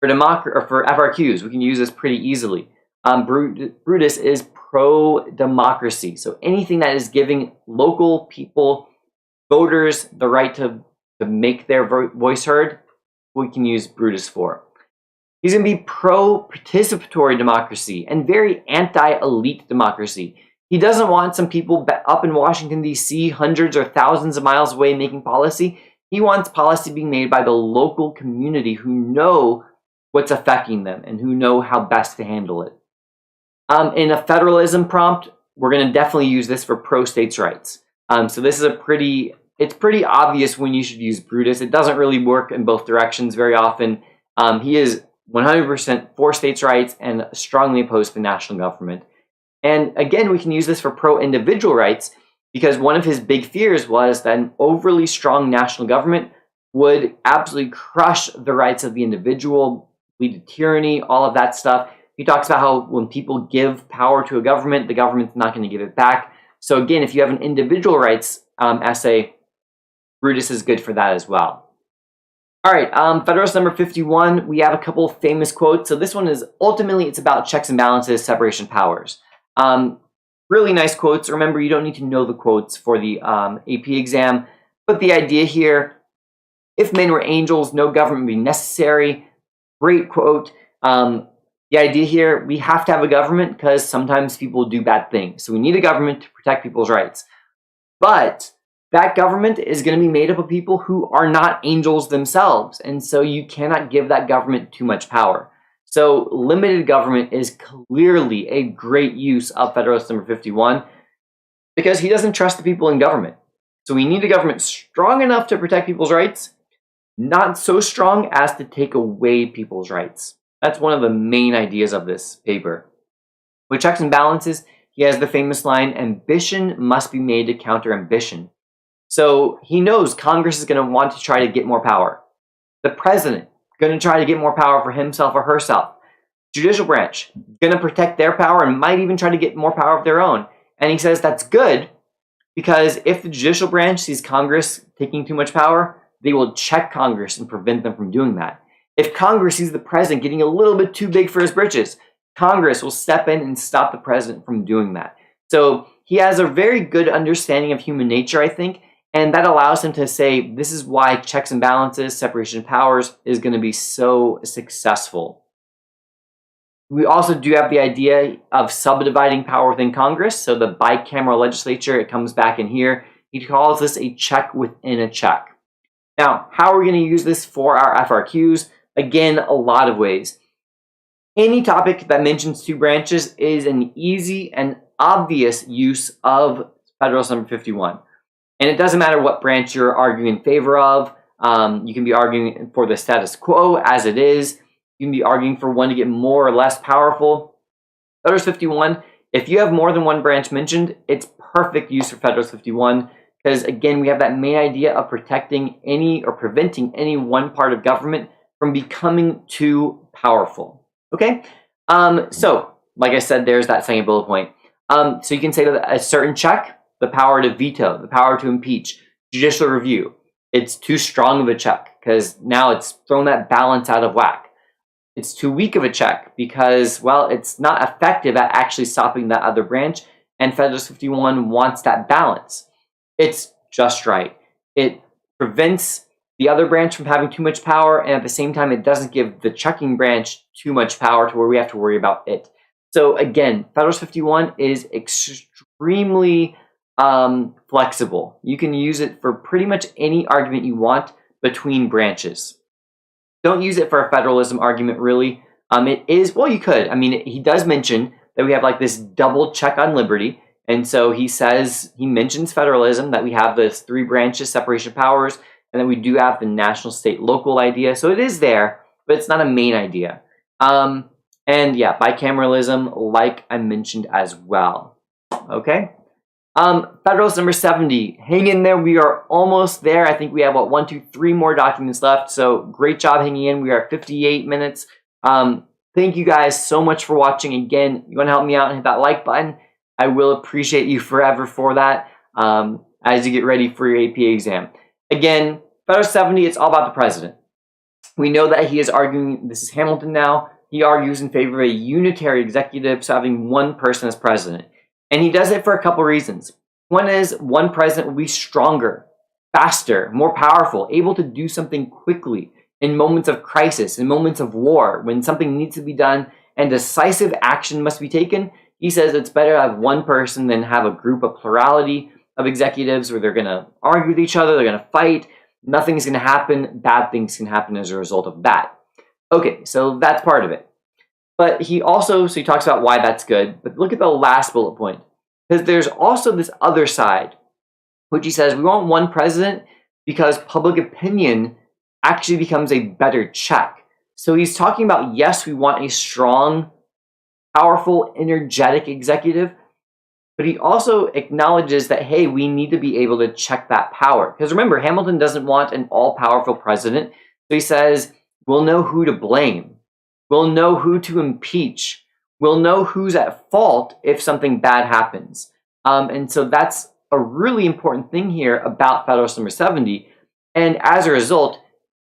for FRQs, we can use this pretty easily. Brutus is pro-democracy. So anything that is giving local people, voters, the right to make their voice heard, we can use Brutus for. He's going to be pro-participatory democracy and very anti-elite democracy. He doesn't want some people up in Washington, D.C., hundreds or thousands of miles away making policy. He wants policy being made by the local community who know what's affecting them and who know how best to handle it. In a federalism prompt, we're going to definitely use this for pro-states' rights. So this is it's pretty obvious when you should use Brutus. It doesn't really work in both directions very often. He is 100% for states' rights and strongly opposed to national government. And again, we can use this for pro-individual rights because one of his big fears was that an overly strong national government would absolutely crush the rights of the individual, lead to tyranny, all of that stuff. He talks about how when people give power to a government, the government's not going to give it back. So again, if you have an individual rights essay, Brutus is good for that as well. All right, Federalist number 51, we have a couple of famous quotes. So this one is ultimately, it's about checks and balances, separation of powers. Really nice quotes. Remember, you don't need to know the quotes for the AP exam, but the idea here, if men were angels, no government would be necessary. Great quote. The idea here, we have to have a government because sometimes people do bad things. So we need a government to protect people's rights. But that government is going to be made up of people who are not angels themselves. And so you cannot give that government too much power. So limited government is clearly a great use of Federalist number 51 because he doesn't trust the people in government. So we need a government strong enough to protect people's rights, not so strong as to take away people's rights. That's one of the main ideas of this paper. With checks and balances, he has the famous line, ambition must be made to counter ambition. So he knows Congress is going to want to try to get more power. The president going to try to get more power for himself or herself. Judicial branch going to protect their power and might even try to get more power of their own. And he says that's good because if the judicial branch sees Congress taking too much power, they will check Congress and prevent them from doing that. If Congress sees the president getting a little bit too big for his britches, Congress will step in and stop the president from doing that. So he has a very good understanding of human nature, I think, and that allows him to say, this is why checks and balances, separation of powers is going to be so successful. We also do have the idea of subdividing power within Congress. So the bicameral legislature, it comes back in here. He calls this a check within a check. Now, how are we going to use this for our FRQs? Again, a lot of ways. Any topic that mentions two branches is an easy and obvious use of Federalist number 51. And it doesn't matter what branch you're arguing in favor of. You can be arguing for the status quo as it is. You can be arguing for one to get more or less powerful. Federalist 51, if you have more than one branch mentioned, it's perfect use for Federalist 51 because, again, we have that main idea of protecting any or preventing any one part of government from becoming too powerful. Okay? So, like I said, there's that second bullet point. So you can say that a certain check, the power to veto, the power to impeach, judicial review, it's too strong of a check because now it's thrown that balance out of whack. It's too weak of a check because, well, it's not effective at actually stopping that other branch, and Federalist 51 wants that balance. It's just right. It prevents the other branch from having too much power, and at the same time, it doesn't give the checking branch too much power to where we have to worry about it. So again, Federalist 51 is extremely flexible. You can use it for pretty much any argument you want between branches. Don't use it for a federalism argument, really. It is, well, you could. I mean, he does mention that we have like this double check on liberty. And so he mentions federalism, that we have this 3 branches, separation of powers, and then we do have the national, state, local idea. So it is there, but it's not a main idea. And yeah, bicameralism, like I mentioned as well. Okay. Federalist number 70. Hang in there. We are almost there. I think we have, 1, 2, 3 more documents left. So great job hanging in. We are at 58 minutes. Thank you guys so much for watching. Again, you want to help me out and hit that like button. I will appreciate you forever for that as you get ready for your APA exam. Again, Federalist 70, it's all about the president. We know that he is arguing, this is Hamilton now, he argues in favor of a unitary executive, so having one person as president. And he does it for a couple reasons. One is one president will be stronger, faster, more powerful, able to do something quickly in moments of crisis, in moments of war, when something needs to be done and decisive action must be taken. He says it's better to have one person than have a group, a plurality of executives where they're going to argue with each other, they're going to fight, nothing's going to happen, bad things can happen as a result of that. Okay, so that's part of it. But he also, so he talks about why that's good, but look at the last bullet point. Because there's also this other side, which he says we want one president because public opinion actually becomes a better check. So he's talking about, yes, we want a strong, powerful, energetic executive, but he also acknowledges that, hey, we need to be able to check that power. Because remember, Hamilton doesn't want an all-powerful president. So he says, we'll know who to blame. We'll know who to impeach. We'll know who's at fault if something bad happens. And so that's a really important thing here about Federalist number 70. And as a result,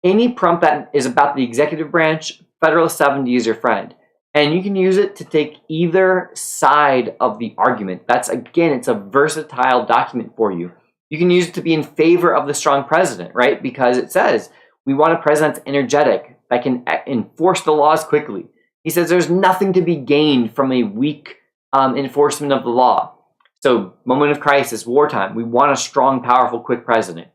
any prompt that is about the executive branch, Federalist 70 is your friend. And you can use it to take either side of the argument. That's, again, it's a versatile document for you. You can use it to be in favor of the strong president, right? Because it says, we want a president that's energetic, that can enforce the laws quickly. He says there's nothing to be gained from a weak enforcement of the law. So, moment of crisis, wartime, we want a strong, powerful, quick president.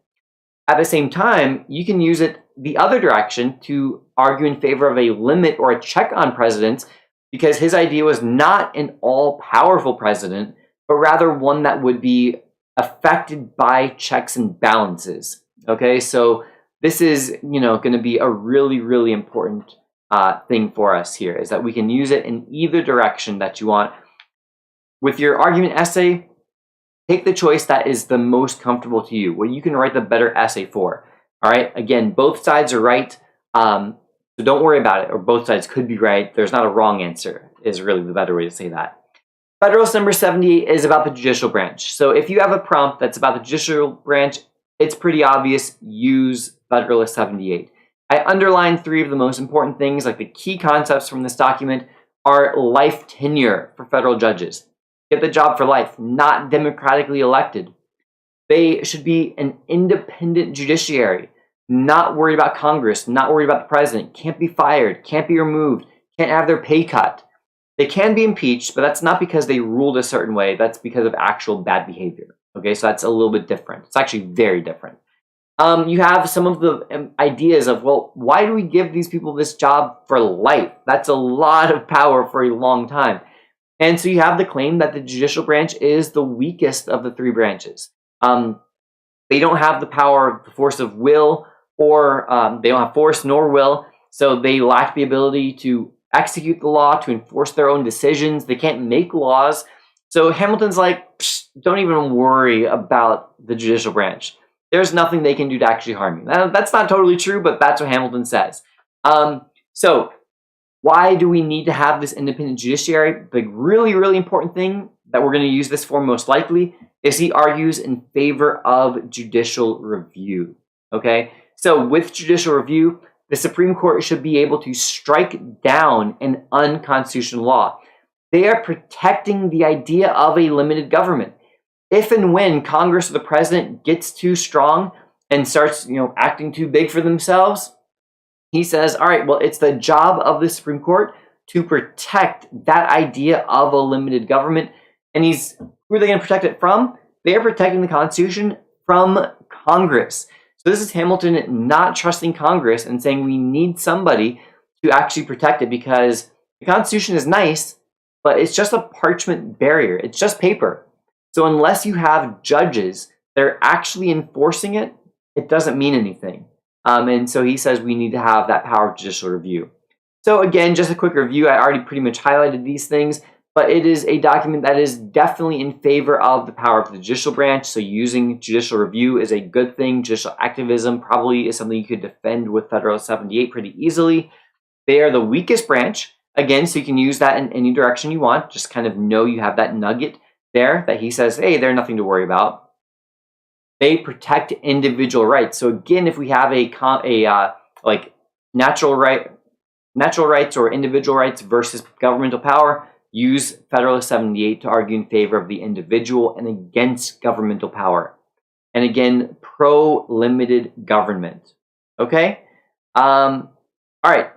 At the same time, you can use it the other direction to argue in favor of a limit or a check on presidents, because his idea was not an all-powerful president, but rather one that would be affected by checks and balances. Okay, so this is, going to be a really, really important thing for us here, is that we can use it in either direction that you want. With your argument essay, take the choice that is the most comfortable to you, what you can write the better essay for. All right, again, both sides are right, so don't worry about it, or both sides could be right. There's not a wrong answer, is really the better way to say that. Federalist number 78 is about the judicial branch. So if you have a prompt that's about the judicial branch, it's pretty obvious, use Federalist 78. I underlined 3 of the most important things, like the key concepts from this document are life tenure for federal judges. Get the job for life, not democratically elected. They should be an independent judiciary, not worried about Congress, not worried about the president, can't be fired, can't be removed, can't have their pay cut. They can be impeached, but that's not because they ruled a certain way. That's because of actual bad behavior. Okay, so that's a little bit different. It's actually very different. You have some of the ideas of, well, why do we give these people this job for life? That's a lot of power for a long time. And so you have the claim that the judicial branch is the weakest of the 3 branches. They don't have the power, the force of will, or they don't have force nor will, so they lack the ability to execute the law, to enforce their own decisions. They can't make laws. So Hamilton's like, don't even worry about the judicial branch. There's nothing they can do to actually harm you. Now, that's not totally true, but that's what Hamilton says. So why do we need to have this independent judiciary? The really, really important thing that we're going to use this for most likely is he argues in favor of judicial review. Okay, so with judicial review, the Supreme Court should be able to strike down an unconstitutional law. They are protecting the idea of a limited government. If and when Congress or the president gets too strong and starts, acting too big for themselves, he says, all right, well, it's the job of the Supreme Court to protect that idea of a limited government. And who are they going to protect it from? They are protecting the Constitution from Congress. So this is Hamilton not trusting Congress and saying we need somebody to actually protect it, because the Constitution is nice, but it's just a parchment barrier. It's just paper. So unless you have judges that are actually enforcing it, it doesn't mean anything. And so he says we need to have that power of judicial review. So again, just a quick review. I already pretty much highlighted these things, but it is a document that is definitely in favor of the power of the judicial branch. So using judicial review is a good thing. Judicial activism probably is something you could defend with Federalist 78 pretty easily. They are the weakest branch, again, so you can use that in any direction you want. Just kind of know you have that nugget there that he says, hey, they're nothing to worry about. They protect individual rights. So again, if we have like natural rights or individual rights versus governmental power, use Federalist 78 to argue in favor of the individual and against governmental power. And again, pro-limited government. Okay? All right.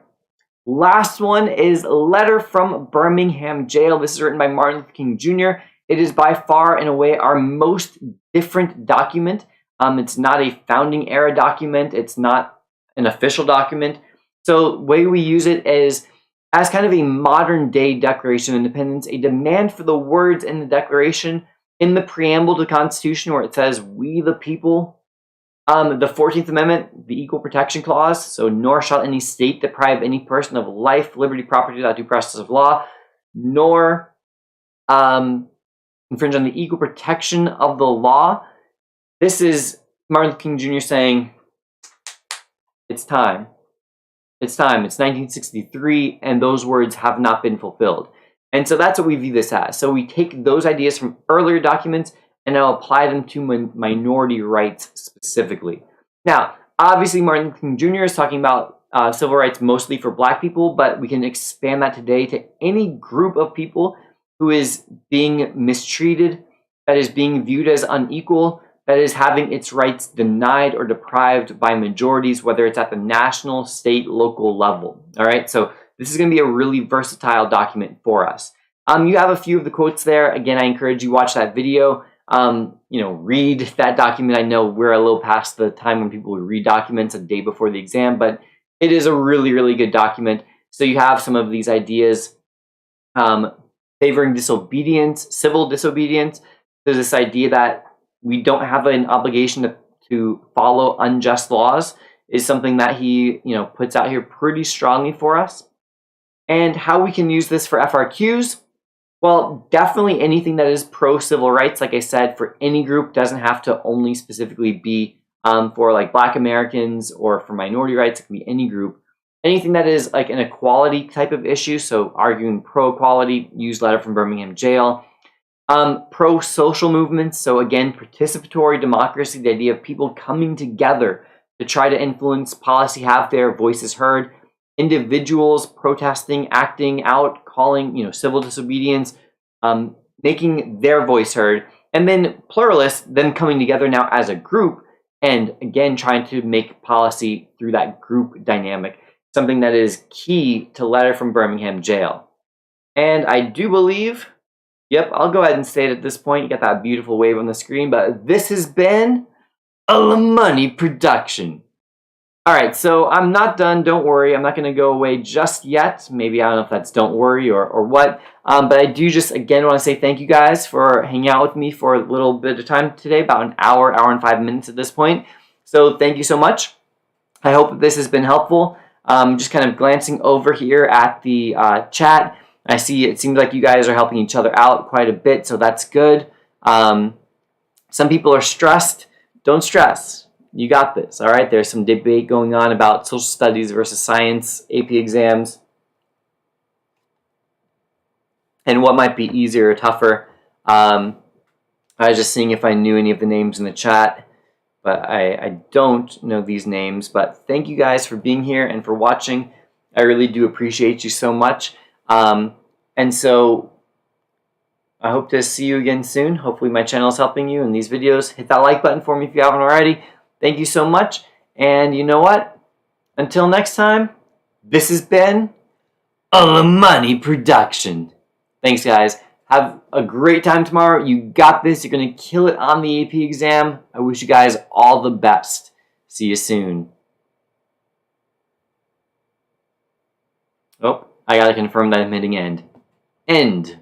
Last one is a letter from Birmingham jail. This is written by Martin Luther King Jr. It is by far, in a way, our most different document. It's not a founding era document. It's not an official document. So the way we use it is as kind of a modern day Declaration of Independence, a demand for the words in the Declaration in the preamble to the Constitution where it says, we the people. The 14th Amendment, the Equal Protection Clause, so nor shall any state deprive any person of life, liberty, property without due process of law, nor infringe on the equal protection of the law. This is Martin Luther King Jr. saying, it's time. It's time. It's 1963, and those words have not been fulfilled. And so that's what we view this as. So we take those ideas from earlier documents and now apply them to minority rights specifically. Now, obviously, Martin Luther King Jr. is talking about civil rights mostly for Black people, but we can expand that today to any group of people who is being mistreated, that is being viewed as unequal, that is having its rights denied or deprived by majorities, whether it's at the national, state, local level. All right, so this is going to be a really versatile document for us. You have a few of the quotes there. Again, I encourage you to watch that video. Read that document. I know we're a little past the time when people would read documents a day before the exam, but it is a really, really good document. So you have some of these ideas favoring disobedience, civil disobedience. There's this idea that we don't have an obligation to follow unjust laws is something that he puts out here pretty strongly for us. And how we can use this for FRQs. Well, definitely anything that is pro-civil rights, like I said, for any group, doesn't have to only specifically be for like Black Americans or for minority rights. It can be any group. Anything that is like an equality type of issue, so arguing pro-equality, use letter from Birmingham jail. Pro-social movements, so again, participatory democracy, the idea of people coming together to try to influence policy, have their voices heard. Individuals protesting, acting out, calling, civil disobedience, making their voice heard, and then pluralists, then coming together now as a group, and again, trying to make policy through that group dynamic, something that is key to letter from Birmingham jail. And I do believe, yep, I'll go ahead and state at this point, you got that beautiful wave on the screen, but this has been a LaMoney production. All right, so I'm not done. Don't worry. I'm not going to go away just yet. Maybe I don't know if that's don't worry or what. But I do just, again, want to say thank you guys for hanging out with me for a little bit of time today, about an hour and 5 minutes at this point. So thank you so much. I hope this has been helpful. Just kind of glancing over here at the chat. I see it seems like you guys are helping each other out quite a bit, so that's good. Some people are stressed. Don't stress. You got this, all right? There's some debate going on about social studies versus science, AP exams, and what might be easier or tougher. I was just seeing if I knew any of the names in the chat, but I don't know these names. But thank you guys for being here and for watching. I really do appreciate you so much. And so I hope to see you again soon. Hopefully my channel is helping you in these videos. Hit that like button for me if you haven't already. Thank you so much, and you know what? Until next time, this has been a LaMoney production. Thanks, guys. Have a great time tomorrow. You got this. You're going to kill it on the AP exam. I wish you guys all the best. See you soon. Oh, I got to confirm that I'm hitting end. End.